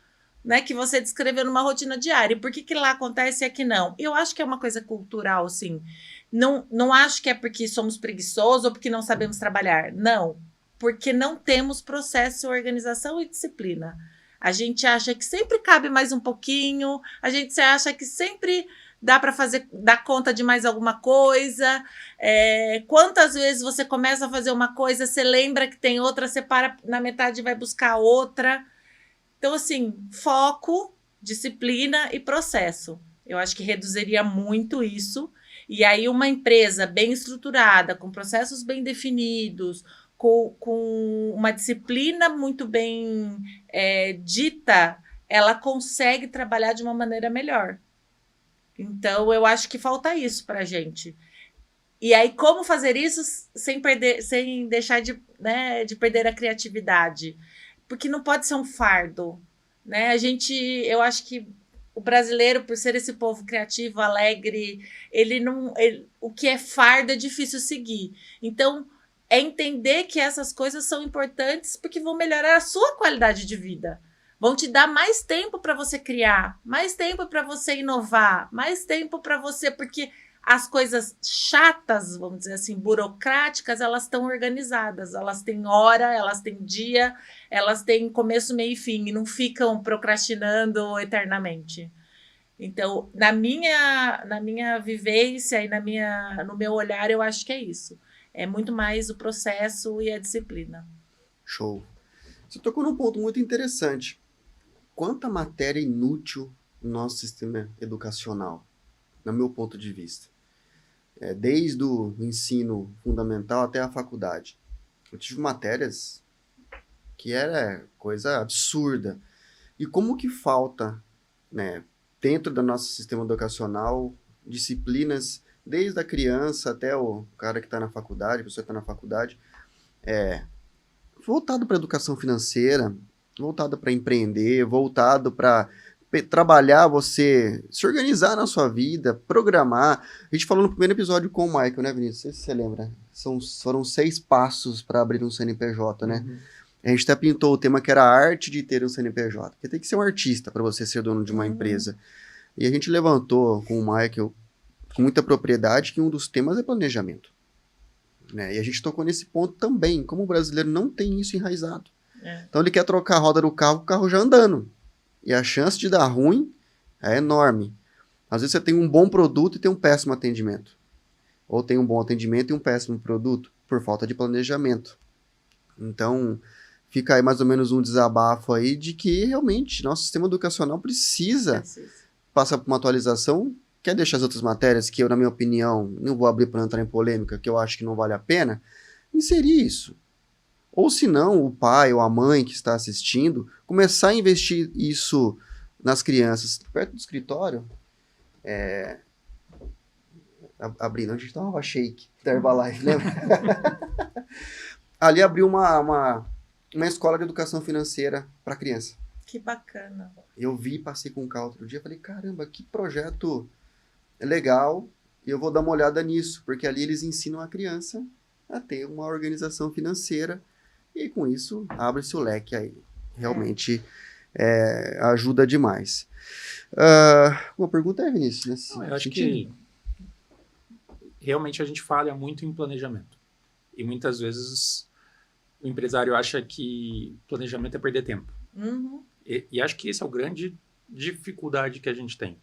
né, que você descreveu numa rotina diária. E por que lá acontece e aqui não? Eu acho que é uma coisa cultural, sim. Não acho que é porque somos preguiçosos ou porque não sabemos trabalhar. Não, porque não temos processo, organização e disciplina. A gente acha que sempre cabe mais um pouquinho, a gente acha que sempre dá para dar conta de mais alguma coisa. Quantas vezes você começa a fazer uma coisa, você lembra que tem outra, você para na metade e vai buscar outra. Então, assim, foco, disciplina e processo. Eu acho que reduziria muito isso. E aí uma empresa bem estruturada, com processos bem definidos, com uma disciplina muito bem dita, ela consegue trabalhar de uma maneira melhor. Então, eu acho que falta isso para a gente. E aí, como fazer isso sem deixar de perder a criatividade? Porque não pode ser um fardo, né? Eu acho que o brasileiro, por ser esse povo criativo, alegre, o que é fardo é difícil seguir. Então, é entender que essas coisas são importantes porque vão melhorar a sua qualidade de vida. Vão te dar mais tempo para você criar, mais tempo para você inovar, mais tempo para você... Porque as coisas chatas, vamos dizer assim, burocráticas, elas estão organizadas. Elas têm hora, elas têm dia, elas têm começo, meio e fim. E não ficam procrastinando eternamente. Então, na minha vivência e no meu olhar, eu acho que é isso. É muito mais o processo e a disciplina. Show. Você tocou num ponto muito interessante. quanta matéria inútil no nosso sistema educacional, no meu ponto de vista. Desde o ensino fundamental até a faculdade. Eu tive matérias que era coisa absurda. E como que falta, né, dentro do nosso sistema educacional, disciplinas, desde a criança até o cara que está na faculdade, a pessoa que está na faculdade, voltado para a educação financeira, voltado para empreender, voltado para trabalhar, você se organizar na sua vida, programar. A gente falou no primeiro episódio com o Michael, né, Vinícius? Não sei se você lembra. Foram 6 passos para abrir um CNPJ, né? Uhum. A gente até pintou o tema que era a arte de ter um CNPJ. Porque tem que ser um artista para você ser dono de uma empresa. E a gente levantou com o Michael, com muita propriedade, que um dos temas é planejamento. Né? E a gente tocou nesse ponto também, como o brasileiro não tem isso enraizado. Então ele quer trocar a roda do carro, o carro já andando. E a chance de dar ruim é enorme. Às vezes você tem um bom produto e tem um péssimo atendimento. Ou tem um bom atendimento e um péssimo produto, por falta de planejamento. Então, fica aí mais ou menos um desabafo aí de que realmente nosso sistema educacional precisa passar por uma atualização. Quer deixar as outras matérias que eu, na minha opinião, não vou abrir para entrar em polêmica, que eu acho que não vale a pena, inserir isso. Ou se não, o pai ou a mãe que está assistindo, começar a investir isso nas crianças. Perto do escritório, abrindo, onde a gente tomava shake da Herbalife, lembra? Ali abriu uma escola de educação financeira para criança. Que bacana. Eu passei com o carro outro dia, falei, caramba, que projeto legal, e eu vou dar uma olhada nisso, porque ali eles ensinam a criança a ter uma organização financeira, e com isso abre-se o leque aí. Realmente ajuda demais. Uma pergunta é, Vinícius? Eu acho que realmente a gente falha muito em planejamento. E muitas vezes o empresário acha que planejamento é perder tempo. Uhum. E acho que esse é o grande dificuldade que a gente tem.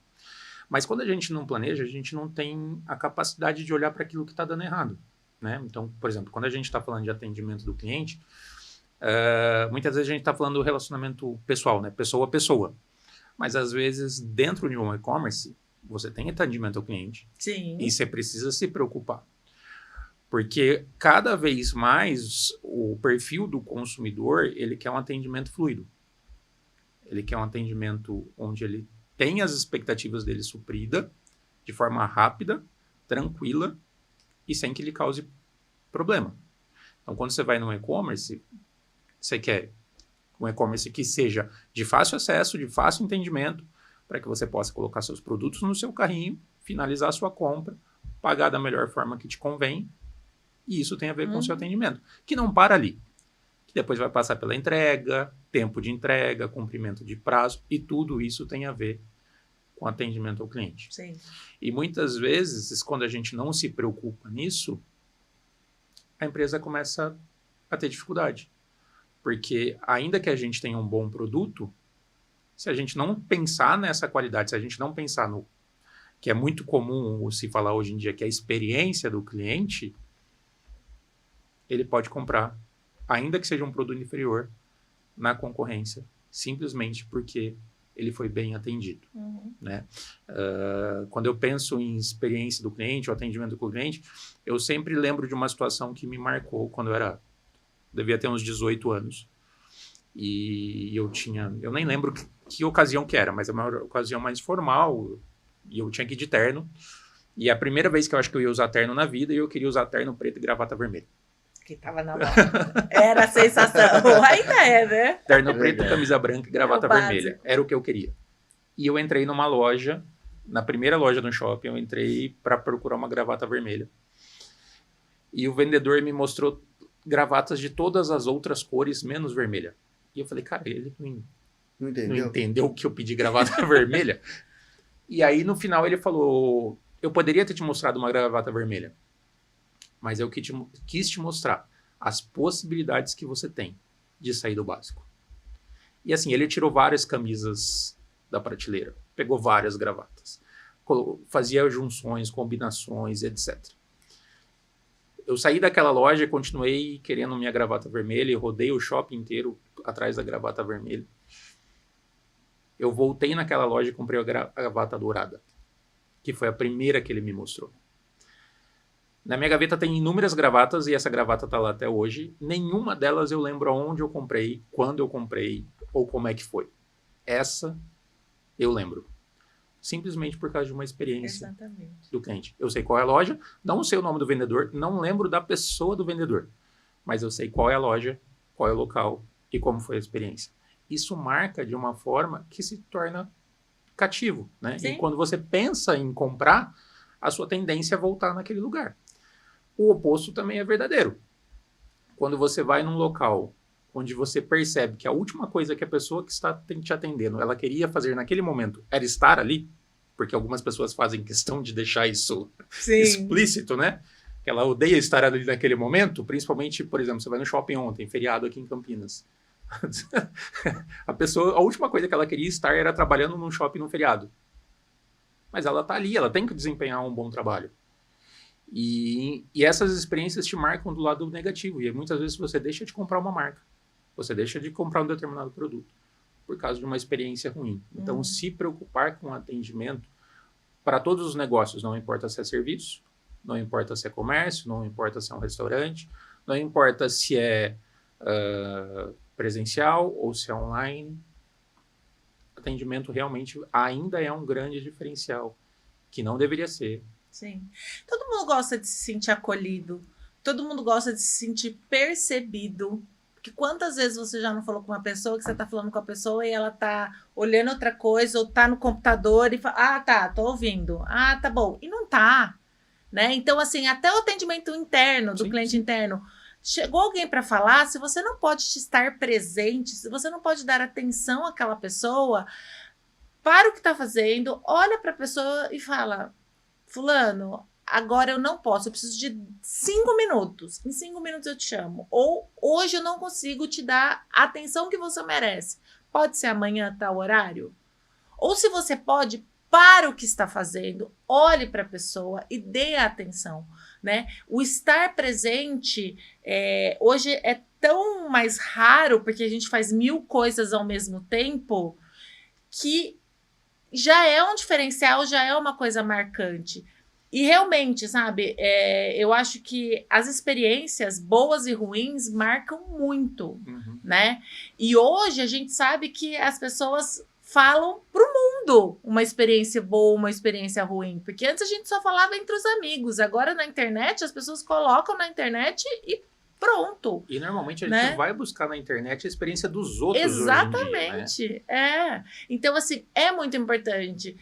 Mas quando a gente não planeja, a gente não tem a capacidade de olhar para aquilo que está dando errado. Né? Então, por exemplo, quando a gente está falando de atendimento do cliente, muitas vezes a gente está falando do relacionamento pessoal, né? Pessoa a pessoa. Mas às vezes, dentro de um e-commerce, você tem atendimento ao cliente. Sim. E você precisa se preocupar. Porque cada vez mais o perfil do consumidor, ele quer um atendimento fluido. Ele quer um atendimento onde ele tem as expectativas dele supridas de forma rápida, tranquila e sem que lhe cause problema. Então, quando você vai no e-commerce, você quer um e-commerce que seja de fácil acesso, de fácil entendimento, para que você possa colocar seus produtos no seu carrinho, finalizar a sua compra, pagar da melhor forma que te convém. E isso tem a ver com o seu atendimento, que não para ali. Que depois vai passar pela entrega, tempo de entrega, cumprimento de prazo, e tudo isso tem a ver com atendimento ao cliente. Sim. E muitas vezes, quando a gente não se preocupa nisso, a empresa começa a ter dificuldade. Porque ainda que a gente tenha um bom produto, se a gente não pensar nessa qualidade, se a gente não pensar no que é muito comum se falar hoje em dia, que é a experiência do cliente, ele pode comprar, ainda que seja um produto inferior, na concorrência, simplesmente porque ele foi bem atendido. Né? Quando eu penso em experiência do cliente, o atendimento do cliente, eu sempre lembro de uma situação que me marcou quando devia ter uns 18 anos. E eu nem lembro que ocasião que era, mas é uma ocasião mais formal, e eu tinha que ir de terno. E é a primeira vez que eu acho que eu ia usar terno na vida, e eu queria usar terno preto e gravata vermelha. Que tava na moda. Era a sensação. Ainda é, né? Terno preto, camisa branca e gravata É o básico. vermelha. Era o que eu queria. E eu entrei numa loja, na primeira loja do shopping, eu entrei para procurar uma gravata vermelha. E o vendedor me mostrou gravatas de todas as outras cores, menos vermelha. E eu falei, cara, ele não entendeu que eu pedi gravata vermelha? E aí, no final, ele falou, eu poderia ter te mostrado uma gravata vermelha, mas eu quis te mostrar as possibilidades que você tem de sair do básico. E assim, ele tirou várias camisas da prateleira, pegou várias gravatas, fazia junções, combinações, etc. Eu saí daquela loja e continuei querendo minha gravata vermelha e rodei o shopping inteiro atrás da gravata vermelha. Eu voltei naquela loja e comprei a gravata dourada, que foi a primeira que ele me mostrou. Na minha gaveta tem inúmeras gravatas e essa gravata tá lá até hoje. Nenhuma delas eu lembro aonde eu comprei, quando eu comprei ou como é que foi. Essa eu lembro. Simplesmente por causa de uma experiência Exatamente. do cliente. Eu sei qual é a loja, não sei o nome do vendedor, não lembro da pessoa do vendedor, mas eu sei qual é a loja, qual é o local e como foi a experiência. Isso marca de uma forma que se torna cativo, né? Sim. E quando você pensa em comprar, a sua tendência é voltar naquele lugar. O oposto também é verdadeiro. Quando você vai num local onde você percebe que a última coisa que a pessoa que está te atendendo, ela queria fazer naquele momento era estar ali, porque algumas pessoas fazem questão de deixar isso explícito, né? Que ela odeia estar ali naquele momento, principalmente, por exemplo, você vai no shopping ontem, feriado aqui em Campinas. A última coisa que ela queria estar era trabalhando num shopping no feriado. Mas ela tá ali, ela tem que desempenhar um bom trabalho. E essas experiências te marcam do lado negativo. E muitas vezes você deixa de comprar uma marca. Você deixa de comprar um determinado produto por causa de uma experiência ruim. Então, se preocupar com o atendimento para todos os negócios, não importa se é serviço, não importa se é comércio, não importa se é um restaurante, não importa se é presencial ou se é online. Atendimento realmente ainda é um grande diferencial, que não deveria ser. Sim. Todo mundo gosta de se sentir acolhido. Todo mundo gosta de se sentir percebido. Porque quantas vezes você já não falou com uma pessoa, que você tá falando com a pessoa e ela tá olhando outra coisa, ou tá no computador e fala, tá, tô ouvindo. Ah, tá bom. E não tá, né? Então, assim, até o atendimento interno, do cliente interno, chegou alguém para falar, se você não pode estar presente, se você não pode dar atenção àquela pessoa, para o que tá fazendo, olha para a pessoa e fala, fulano, agora eu não posso, eu preciso de 5 minutos. Em 5 minutos eu te chamo. Ou hoje eu não consigo te dar a atenção que você merece. Pode ser amanhã, tal horário? Ou se você pode, para o que está fazendo, olhe para a pessoa e dê a atenção, né? O estar presente hoje é tão mais raro, porque a gente faz 1000 coisas ao mesmo tempo, que já é um diferencial, já é uma coisa marcante. E realmente, sabe, eu acho que as experiências boas e ruins marcam muito, né? E hoje a gente sabe que as pessoas falam pro mundo uma experiência boa, uma experiência ruim. Porque antes a gente só falava entre os amigos. Agora na internet, as pessoas colocam na internet e pronto. E normalmente a gente vai buscar na internet a experiência dos outros. Exatamente. Hoje em dia, né? Então, assim, é muito importante.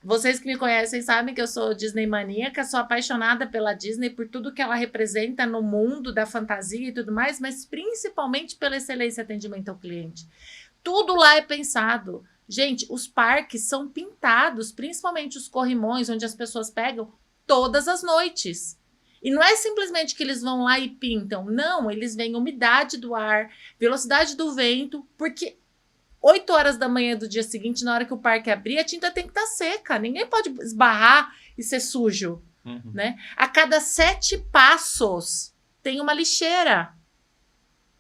Vocês que me conhecem sabem que eu sou Disney maníaca, sou apaixonada pela Disney, por tudo que ela representa no mundo da fantasia e tudo mais, mas principalmente pela excelência e atendimento ao cliente. Tudo lá é pensado. Gente, os parques são pintados, principalmente os corrimões, onde as pessoas pegam todas as noites. E não é simplesmente que eles vão lá e pintam. Não, eles veem umidade do ar, velocidade do vento, porque 8 horas da manhã do dia seguinte, na hora que o parque abrir, a tinta tem que estar seca. Ninguém pode esbarrar e ser sujo, né? A cada 7 passos tem uma lixeira.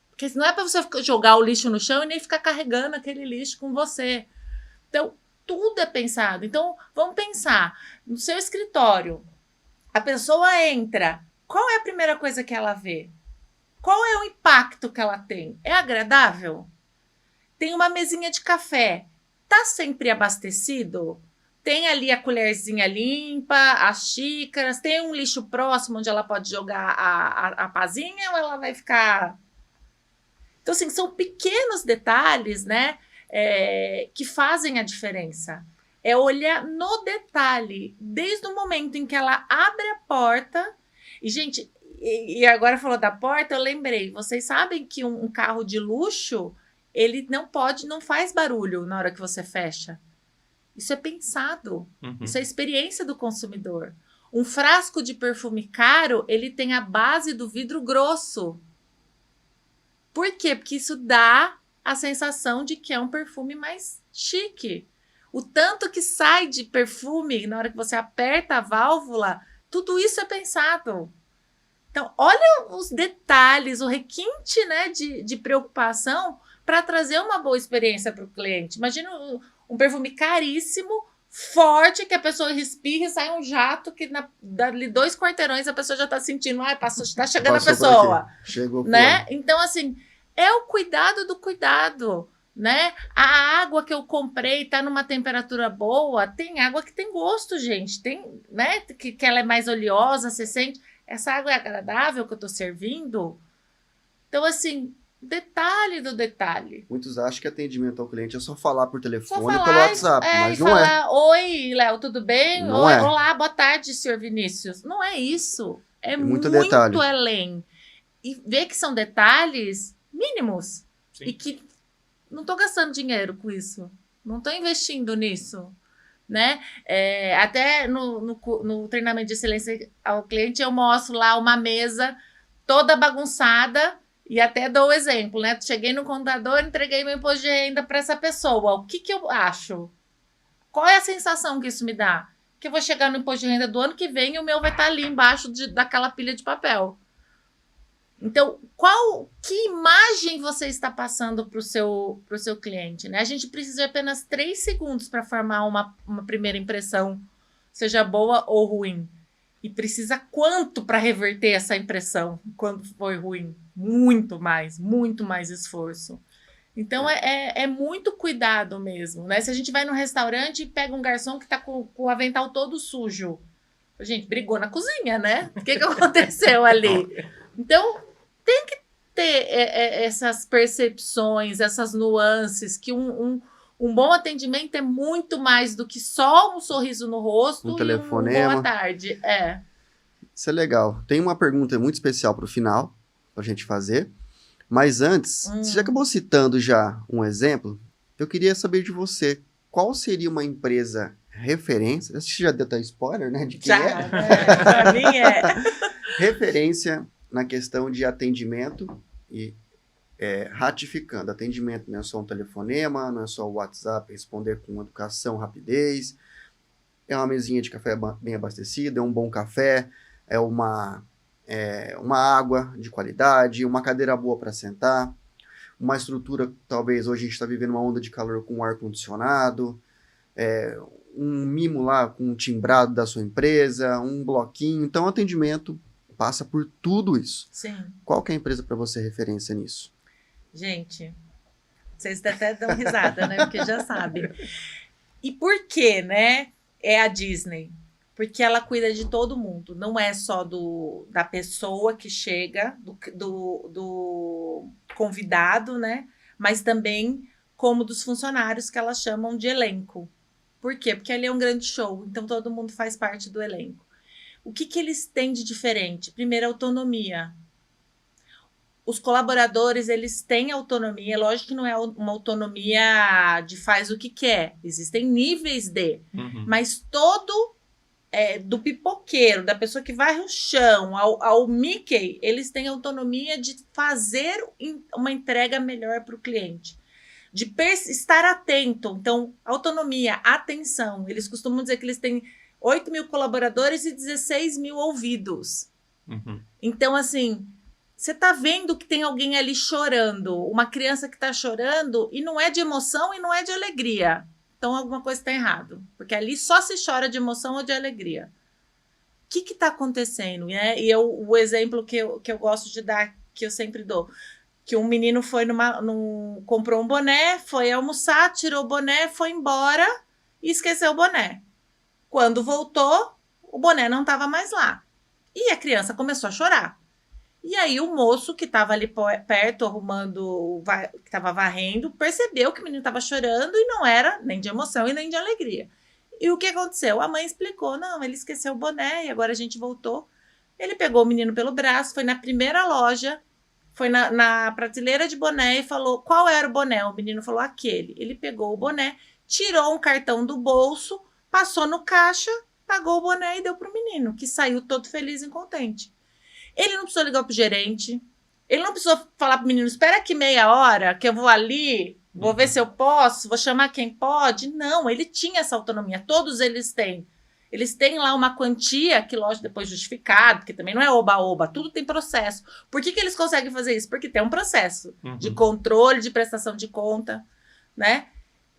Porque não é para você jogar o lixo no chão e nem ficar carregando aquele lixo com você. Então, tudo é pensado. Então, vamos pensar. No seu escritório, a pessoa entra. Qual é a primeira coisa que ela vê? Qual é o impacto que ela tem? É agradável? Tem uma mesinha de café. Tá sempre abastecido? Tem ali a colherzinha limpa, as xícaras, tem um lixo próximo onde ela pode jogar a pazinha ou ela vai ficar... Então, assim, são pequenos detalhes, né, que fazem a diferença. É olhar no detalhe, desde o momento em que ela abre a porta. E, gente, e agora falou da porta, eu lembrei. Vocês sabem que um carro de luxo, ele não faz barulho na hora que você fecha. Isso é pensado. Isso é experiência do consumidor. Um frasco de perfume caro, ele tem a base do vidro grosso. Por quê? Porque isso dá a sensação de que é um perfume mais chique. O tanto que sai de perfume na hora que você aperta a válvula, tudo isso é pensado. Então, olha os detalhes, o requinte, né, de preocupação para trazer uma boa experiência para o cliente. Imagina um perfume caríssimo, forte, que a pessoa respira e sai um jato que dali 2 quarteirões a pessoa já está sentindo, está chegando Passou a pessoa. por aqui. Chegou por Né? lá. Então, assim, é o cuidado do cuidado, né? A água que eu comprei está numa temperatura boa, tem água que tem gosto, gente, tem, né? Que ela é mais oleosa, você sente, essa água é agradável que eu estou servindo. Então, assim, detalhe do detalhe. Muitos acham que atendimento ao cliente é só falar por Só telefone falar, ou pelo WhatsApp, e mas não é. falar, oi, Léo, tudo bem? Não Oi, é. Olá, boa tarde, senhor Vinícius. Não é isso. É muito muito detalhe. além. E ver que são detalhes mínimos. Sim. E que não estou gastando dinheiro com isso. Não estou investindo nisso. Né? Até no treinamento de excelência ao cliente, eu mostro lá uma mesa toda bagunçada. E até dou o exemplo, né? Cheguei no contador, entreguei meu imposto de renda para essa pessoa. O que eu acho? Qual é a sensação que isso me dá? Que eu vou chegar no imposto de renda do ano que vem e o meu vai estar ali embaixo daquela pilha de papel. Então, que imagem você está passando para o seu cliente? Né? A gente precisa de apenas 3 segundos para formar uma primeira impressão, seja boa ou ruim. E precisa quanto para reverter essa impressão quando foi ruim? Muito mais esforço. Então, é muito cuidado mesmo, né? Se a gente vai num restaurante e pega um garçom que está com o avental todo sujo. A gente brigou na cozinha, né? O que aconteceu ali? Então, tem que ter essas percepções, essas nuances, que um bom atendimento é muito mais do que só um sorriso no rosto Um e telefonema. boa tarde. Isso é legal. Tem uma pergunta muito especial para o final, para a gente fazer. Mas antes, você já acabou citando já um exemplo, eu queria saber de você, qual seria uma empresa referência, acho que já deu até spoiler, né, de quem é? Para mim é. Referência na questão de atendimento e ratificando. Atendimento não é só um telefonema, não é só o WhatsApp, responder com educação, rapidez, é uma mesinha de café bem abastecida, é um bom café, é uma água de qualidade, uma cadeira boa para sentar, uma estrutura, talvez hoje a gente está vivendo uma onda de calor com ar-condicionado, um mimo lá com um timbrado da sua empresa, um bloquinho. Então, o atendimento passa por tudo isso. Sim. Qual que é a empresa para você referência nisso? Gente, vocês até dão risada, né? Porque já sabem. E por quê, né? É a Disney. Porque ela cuida de todo mundo. Não é só da pessoa que chega, do convidado, né? Mas também como dos funcionários que elas chamam de elenco. Por quê? Porque ali é um grande show. Então, todo mundo faz parte do elenco. O que eles têm de diferente? Primeiro, autonomia. Os colaboradores, eles têm autonomia. Lógico que não é uma autonomia de faz o que quer. Existem níveis de. Uhum. Mas do pipoqueiro, da pessoa que varre o chão, ao Mickey, eles têm autonomia de fazer uma entrega melhor para o cliente. De estar atento. Então, autonomia, atenção. Eles costumam dizer que eles têm 8 mil colaboradores e 16 mil ouvidos. Uhum. Então, assim, você tá vendo que tem alguém ali chorando, uma criança que tá chorando, e não é de emoção e não é de alegria. Então, alguma coisa está errado. Porque ali só se chora de emoção ou de alegria. O que está acontecendo? Né? E o exemplo que eu gosto de dar, que eu sempre dou, que um menino foi comprou um boné, foi almoçar, tirou o boné, foi embora e esqueceu o boné. Quando voltou, o boné não estava mais lá. E a criança começou a chorar. E aí o moço que estava ali perto, que estava varrendo, percebeu que o menino estava chorando e não era nem de emoção e nem de alegria. E o que aconteceu? A mãe explicou, não, ele esqueceu o boné e agora a gente voltou. Ele pegou o menino pelo braço, foi na primeira loja, foi na prateleira de boné e falou, qual era o boné? O menino falou, aquele. Ele pegou o boné, tirou um cartão do bolso, passou no caixa, pagou o boné e deu para o menino, que saiu todo feliz e contente. Ele não precisou ligar pro gerente, ele não precisou falar pro menino, espera aqui meia hora, que eu vou ali, vou ver se eu posso, vou chamar quem pode. Não, ele tinha essa autonomia, todos eles têm. Eles têm lá uma quantia que, lógico, depois justificado, porque também não é oba-oba, tudo tem processo. Por que eles conseguem fazer isso? Porque tem um processo de controle, de prestação de conta, né?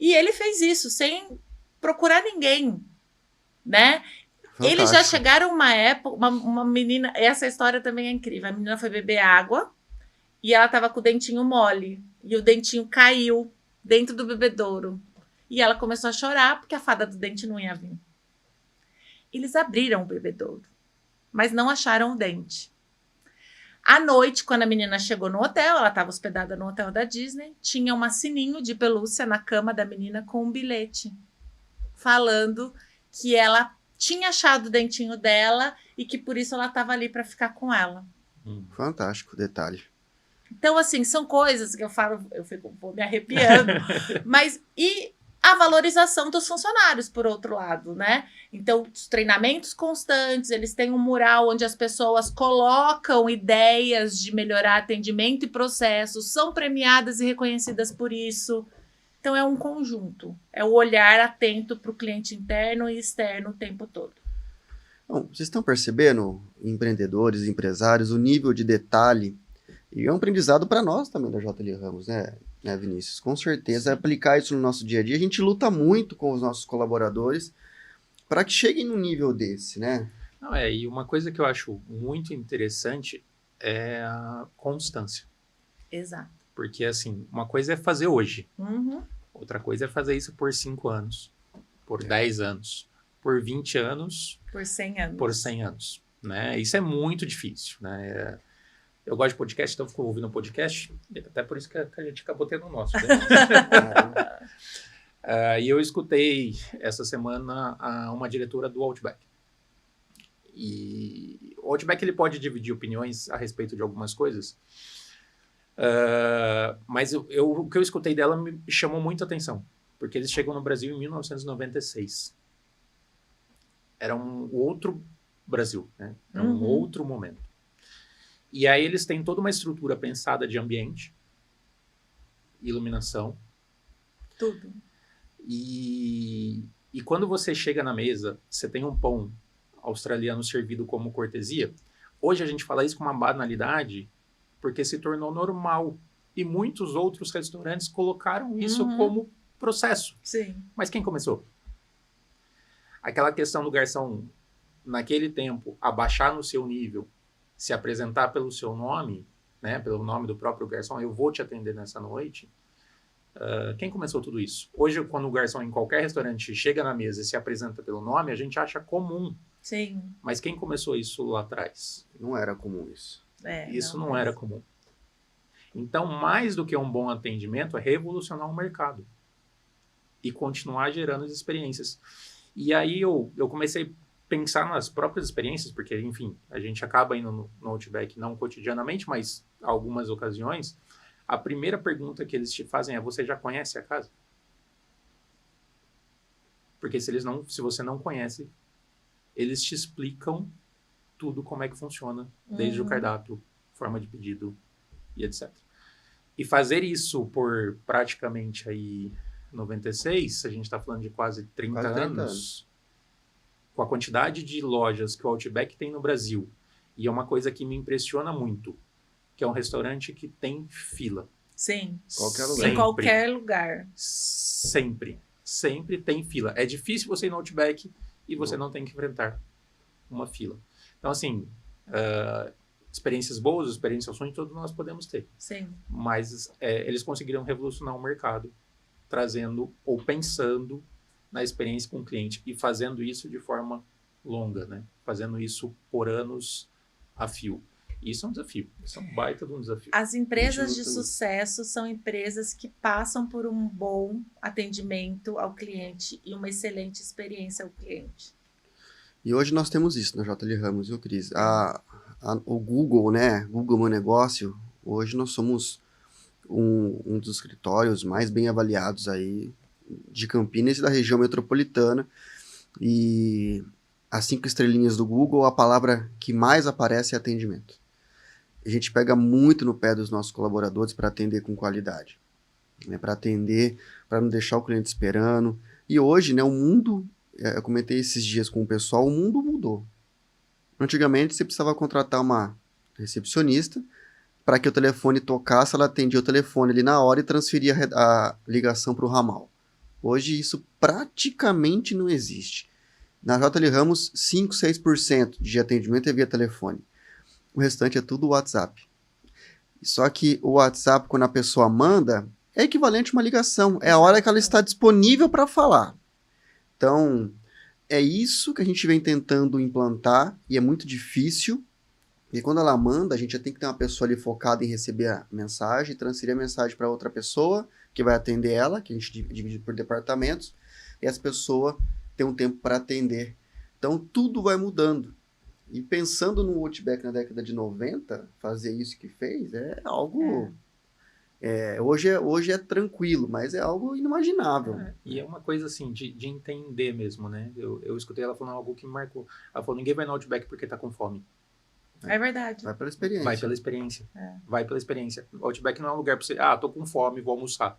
E ele fez isso sem procurar ninguém, né? Eles já chegaram uma época, uma menina, essa história também é incrível, a menina foi beber água e ela tava com o dentinho mole, e o dentinho caiu dentro do bebedouro. E ela começou a chorar porque a fada do dente não ia vir. Eles abriram o bebedouro, mas não acharam o dente. À noite, quando a menina chegou no hotel, ela estava hospedada no hotel da Disney, tinha um sininho de pelúcia na cama da menina com um bilhete falando que ela tinha achado o dentinho dela e que por isso ela estava ali para ficar com ela. Fantástico detalhe. Então, assim, são coisas que eu falo, eu fico me arrepiando, mas e a valorização dos funcionários, por outro lado, né? Então, os treinamentos constantes, eles têm um mural onde as pessoas colocam ideias de melhorar atendimento e processos, são premiadas e reconhecidas por isso. Então, é um conjunto, é o olhar atento para o cliente interno e externo o tempo todo. Bom, vocês estão percebendo, empreendedores, empresários, o nível de detalhe, e é um aprendizado para nós também da JL Ramos, né, Vinícius? Com certeza, aplicar isso no nosso dia a dia. A gente luta muito com os nossos colaboradores para que cheguem num nível desse, né? Não, e uma coisa que eu acho muito interessante é a constância. Exato. Porque, assim, uma coisa é fazer hoje. Uhum. Outra coisa é fazer isso por 5 anos, por 10 anos, por 20 anos, Por 100 anos. por 100 anos, né? Isso é muito difícil, né? Eu gosto de podcast, então eu fico ouvindo podcast, até por isso que a gente acabou tendo o nosso, né? E eu escutei essa semana uma diretora do Outback. E o Outback ele pode dividir opiniões a respeito de algumas coisas, mas o que eu escutei dela me chamou muito a atenção, porque eles chegam no Brasil em 1996. Era um outro Brasil, né? Era um outro momento. E aí eles têm toda uma estrutura pensada de ambiente, iluminação. Tudo. E quando você chega na mesa, você tem um pão australiano servido como cortesia. Hoje a gente fala isso com uma banalidade, porque se tornou normal. E muitos outros restaurantes colocaram isso como processo. Sim. Mas quem começou? Aquela questão do garçom, naquele tempo, abaixar no seu nível, se apresentar pelo seu nome, né, pelo nome do próprio garçom, eu vou te atender nessa noite. Quem começou tudo isso? Hoje, quando o garçom em qualquer restaurante chega na mesa e se apresenta pelo nome, a gente acha comum. Sim. Mas quem começou isso lá atrás? Não era comum isso. Isso não era comum. Então, mais do que um bom atendimento, é revolucionar o mercado e continuar gerando as experiências. E aí eu comecei a pensar nas próprias experiências, porque, enfim, a gente acaba indo no Outback não cotidianamente, mas algumas ocasiões. A primeira pergunta que eles te fazem é: você já conhece a casa? Porque se você não conhece, eles te explicam tudo como é que funciona, desde o cardápio, forma de pedido e etc. E fazer isso por praticamente aí 96, a gente está falando de quase 30 anos, com a quantidade de lojas que o Outback tem no Brasil, e é uma coisa que me impressiona muito, que é um restaurante que tem fila. Sim. Qualquer lugar. Em qualquer lugar. Sempre tem fila. É difícil você ir no Outback e você não tem que enfrentar uma fila. Então, assim, experiências boas, experiências ruins, todos nós podemos ter. Sim. Mas eles conseguiram revolucionar o mercado, trazendo ou pensando na experiência com o cliente e fazendo isso de forma longa, né? Fazendo isso por anos a fio. Isso é um desafio. Isso é um baita de um desafio. As empresas de sucesso são empresas que passam por um bom atendimento ao cliente e uma excelente experiência ao cliente. E hoje nós temos isso na JL Ramos, viu, Cris? O Google, né? Google Meu Negócio, hoje nós somos um dos escritórios mais bem avaliados aí de Campinas e da região metropolitana. E as 5 estrelinhas do Google, a palavra que mais aparece é atendimento. A gente pega muito no pé dos nossos colaboradores para atender com qualidade, né? Para atender, para não deixar o cliente esperando. E hoje, né, o mundo eu comentei esses dias com o pessoal, o mundo mudou. Antigamente, você precisava contratar uma recepcionista para que o telefone tocasse, ela atendia o telefone ali na hora e transferia a ligação para o ramal. Hoje, isso praticamente não existe. Na JL Ramos, 5, 6% de atendimento é via telefone. O restante é tudo WhatsApp. Só que o WhatsApp, quando a pessoa manda, é equivalente a uma ligação. É a hora que ela está disponível para falar. Então, é isso que a gente vem tentando implantar e é muito difícil. E quando ela manda, a gente já tem que ter uma pessoa ali focada em receber a mensagem, transferir a mensagem para outra pessoa que vai atender ela, que a gente divide por departamentos, e essa pessoa tem um tempo para atender. Então, tudo vai mudando. E pensando no Outback na década de 90, fazer isso que fez é algo... hoje é tranquilo, mas é algo inimaginável. E é uma coisa assim, de entender mesmo, né? Eu escutei ela falando algo que me marcou. Ela falou, ninguém vai no Outback porque tá com fome. É verdade. Vai pela experiência. Vai pela experiência. É. Vai pela experiência. O Outback não é um lugar pra você, tô com fome, vou almoçar.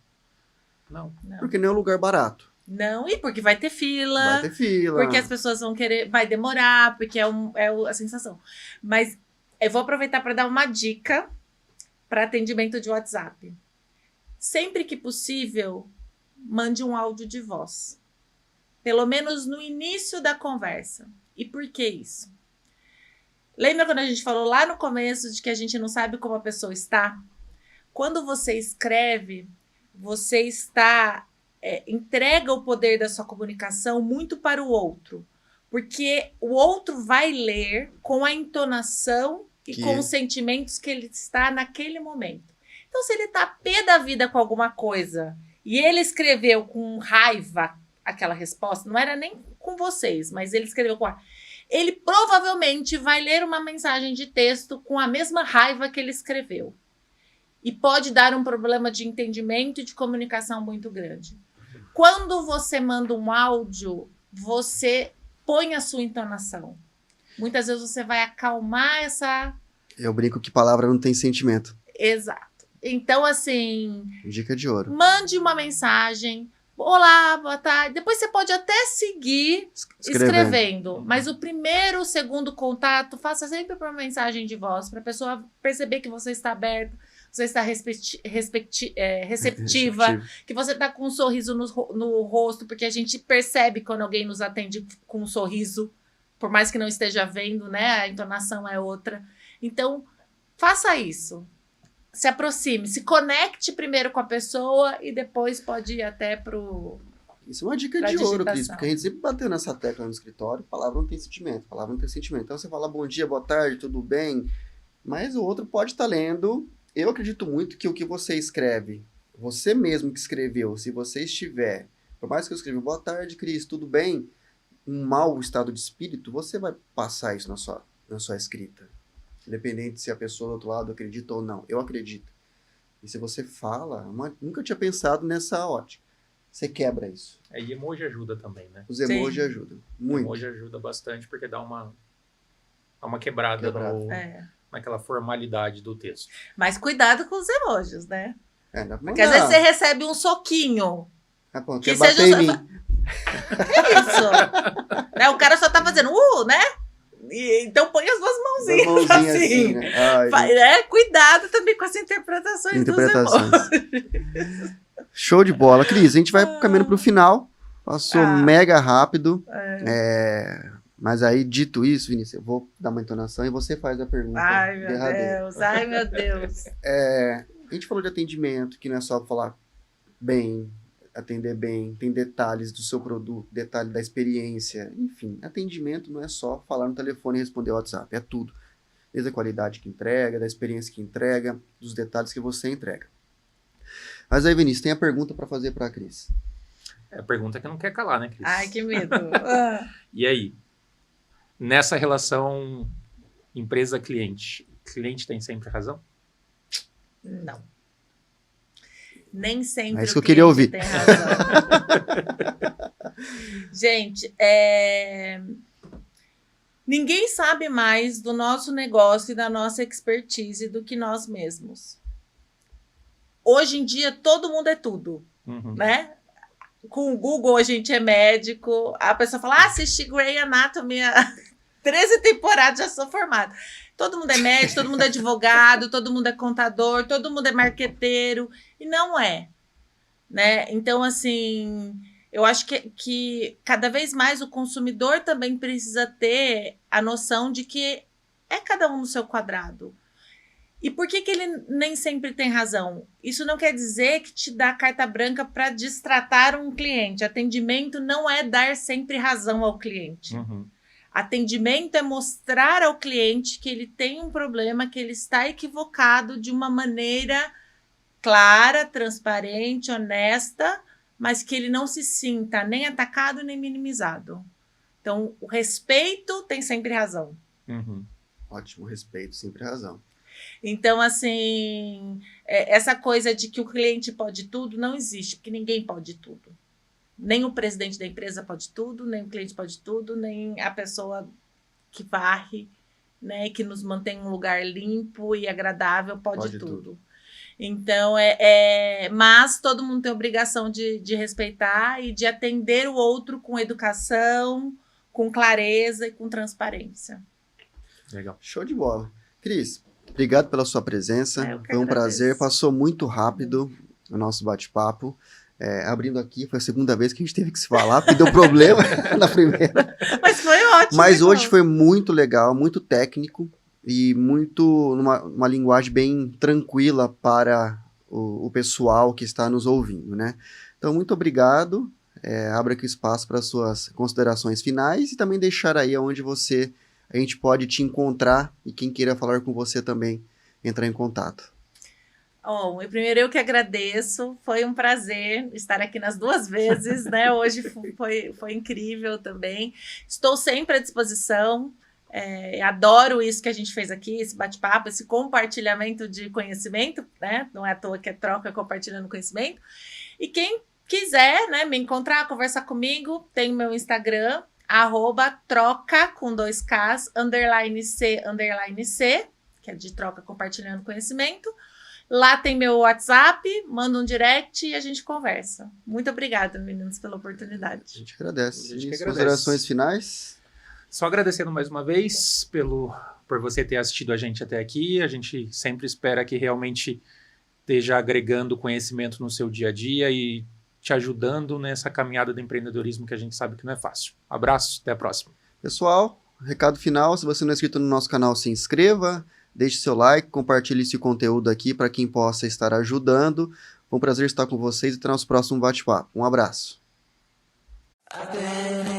Não. Porque não é um lugar barato. Não, e porque vai ter fila. Vai ter fila. Porque as pessoas vão querer, vai demorar, porque é a sensação. Mas eu vou aproveitar para dar uma dica para atendimento de WhatsApp. Sempre que possível, mande um áudio de voz. Pelo menos no início da conversa. E por que isso? Lembra quando a gente falou lá no começo de que a gente não sabe como a pessoa está? Quando você escreve, você entrega o poder da sua comunicação muito para o outro. Porque o outro vai ler com a entonação e com os sentimentos que ele está naquele momento. Então, se ele está pé da vida com alguma coisa e ele escreveu com raiva aquela resposta, não era nem com vocês, mas ele escreveu com raiva, ele provavelmente vai ler uma mensagem de texto com a mesma raiva que ele escreveu. E pode dar um problema de entendimento e de comunicação muito grande. Quando você manda um áudio, você põe a sua entonação. Muitas vezes você vai acalmar essa... Eu brinco que palavra não tem sentimento. Exato. Então, assim... Dica de ouro. Mande uma mensagem. Olá, boa tarde. Depois você pode até seguir escrevendo. Mas o primeiro, o segundo contato, faça sempre por mensagem de voz, para a pessoa perceber que você está aberto, você está receptiva, que você está com um sorriso no rosto, porque a gente percebe quando alguém nos atende com um sorriso, por mais que não esteja vendo, né? A entonação é outra. Então, faça isso. Se aproxime, se conecte primeiro com a pessoa e depois pode ir até pro... Isso é uma dica de ouro, Cris, porque a gente sempre bateu nessa tecla no escritório, palavra não tem sentimento, palavra não tem sentimento. Então você fala bom dia, boa tarde, tudo bem, mas o outro pode estar lendo. Eu acredito muito que o que você escreve, você mesmo que escreveu, se você estiver, por mais que eu escreva boa tarde, Cris, tudo bem, um mau estado de espírito, você vai passar isso na sua escrita. Independente se a pessoa do outro lado acredita ou não. Eu acredito. E se você fala, nunca tinha pensado nessa ótica. Você quebra isso. E emoji ajuda também, né? Os emojis ajudam. Muito. Emoji ajuda bastante porque dá uma quebrada. Naquela formalidade do texto. Mas cuidado com os emojis, né? Porque às vezes você recebe um soquinho. Que seja em mim. É isso. Né? O cara só tá fazendo né? Então põe as duas mãozinhas assim. Né? Ai, cuidado também com as interpretações dos emojis. Show de bola. Cris, a gente vai caminhando pro final. Passou mega rápido. Mas aí, dito isso, Vinícius, eu vou dar uma entonação e você faz a pergunta. Ai, meu Deus. A gente falou de atendimento, que não é só falar bem, atender bem, tem detalhes do seu produto, detalhe da experiência, enfim. Atendimento não é só falar no telefone e responder o WhatsApp, é tudo. Desde a qualidade que entrega, da experiência que entrega, dos detalhes que você entrega. Mas aí, Vinícius, tem a pergunta para fazer para a Cris. É a pergunta que não quer calar, né, Cris? Ai, que medo. E aí? Nessa relação empresa-cliente, cliente tem sempre razão? Não. Nem sempre é isso que eu queria ouvir. Tem razão. Gente, ninguém sabe mais do nosso negócio e da nossa expertise do que nós mesmos. Hoje em dia, todo mundo é tudo, né? com o Google a gente é médico. A pessoa fala, assisti Grey Anatomy, 13 temporadas, já sou formada. Todo mundo é médico, todo mundo é advogado, todo mundo é contador, todo mundo é marqueteiro. E não é, né? Então, assim, eu acho que cada vez mais o consumidor também precisa ter a noção de que é cada um no seu quadrado. E por que ele nem sempre tem razão? Isso não quer dizer que te dá carta branca para destratar um cliente. Atendimento não é dar sempre razão ao cliente. Uhum. Atendimento é mostrar ao cliente que ele tem um problema, que ele está equivocado de uma maneira clara, transparente, honesta, mas que ele não se sinta nem atacado nem minimizado. Então, o respeito tem sempre razão. Uhum. Ótimo, respeito, sempre razão. Então, assim, essa coisa de que o cliente pode tudo não existe, porque ninguém pode tudo. Nem o presidente da empresa pode tudo, nem o cliente pode tudo, nem a pessoa que varre, né, que nos mantém um lugar limpo e agradável pode tudo. Então, mas todo mundo tem a obrigação de respeitar e de atender o outro com educação, com clareza e com transparência. Legal. Show de bola. Cris, obrigado pela sua presença. Eu que Foi um agradeço. prazer. Passou muito rápido o nosso bate-papo. Abrindo aqui, foi a segunda vez que a gente teve que se falar, porque deu problema na primeira. Mas foi ótimo. Mas então. hoje foi muito legal, muito técnico e muito uma linguagem bem tranquila para o pessoal que está nos ouvindo, né? Então, muito obrigado. Abra aqui o espaço para suas considerações finais e também deixar aí onde a gente pode te encontrar e quem queira falar com você também entrar em contato. Bom, primeiro eu que agradeço, foi um prazer estar aqui nas 2 vezes, né? Hoje foi incrível também. Estou sempre à disposição, adoro isso que a gente fez aqui, esse bate-papo, esse compartilhamento de conhecimento, né? Não é à toa que é troca compartilhando conhecimento. E quem quiser, né, me encontrar, conversar comigo, tem o meu Instagram, @troca com 2 Ks, _C, que é de troca compartilhando conhecimento. Lá tem meu WhatsApp, manda um direct e a gente conversa. Muito obrigada, meninos, pela oportunidade. A gente agradece. A gente que E agradece. considerações finais? Só agradecendo mais uma vez por você ter assistido a gente até aqui. A gente sempre espera que realmente esteja agregando conhecimento no seu dia a dia e te ajudando nessa caminhada do empreendedorismo que a gente sabe que não é fácil. Abraço, até a próxima. Pessoal, recado final, se você não é inscrito no nosso canal, se inscreva, deixe seu like, compartilhe esse conteúdo aqui para quem possa estar ajudando. Foi um prazer estar com vocês e até nosso próximo bate-papo. Um abraço. I've been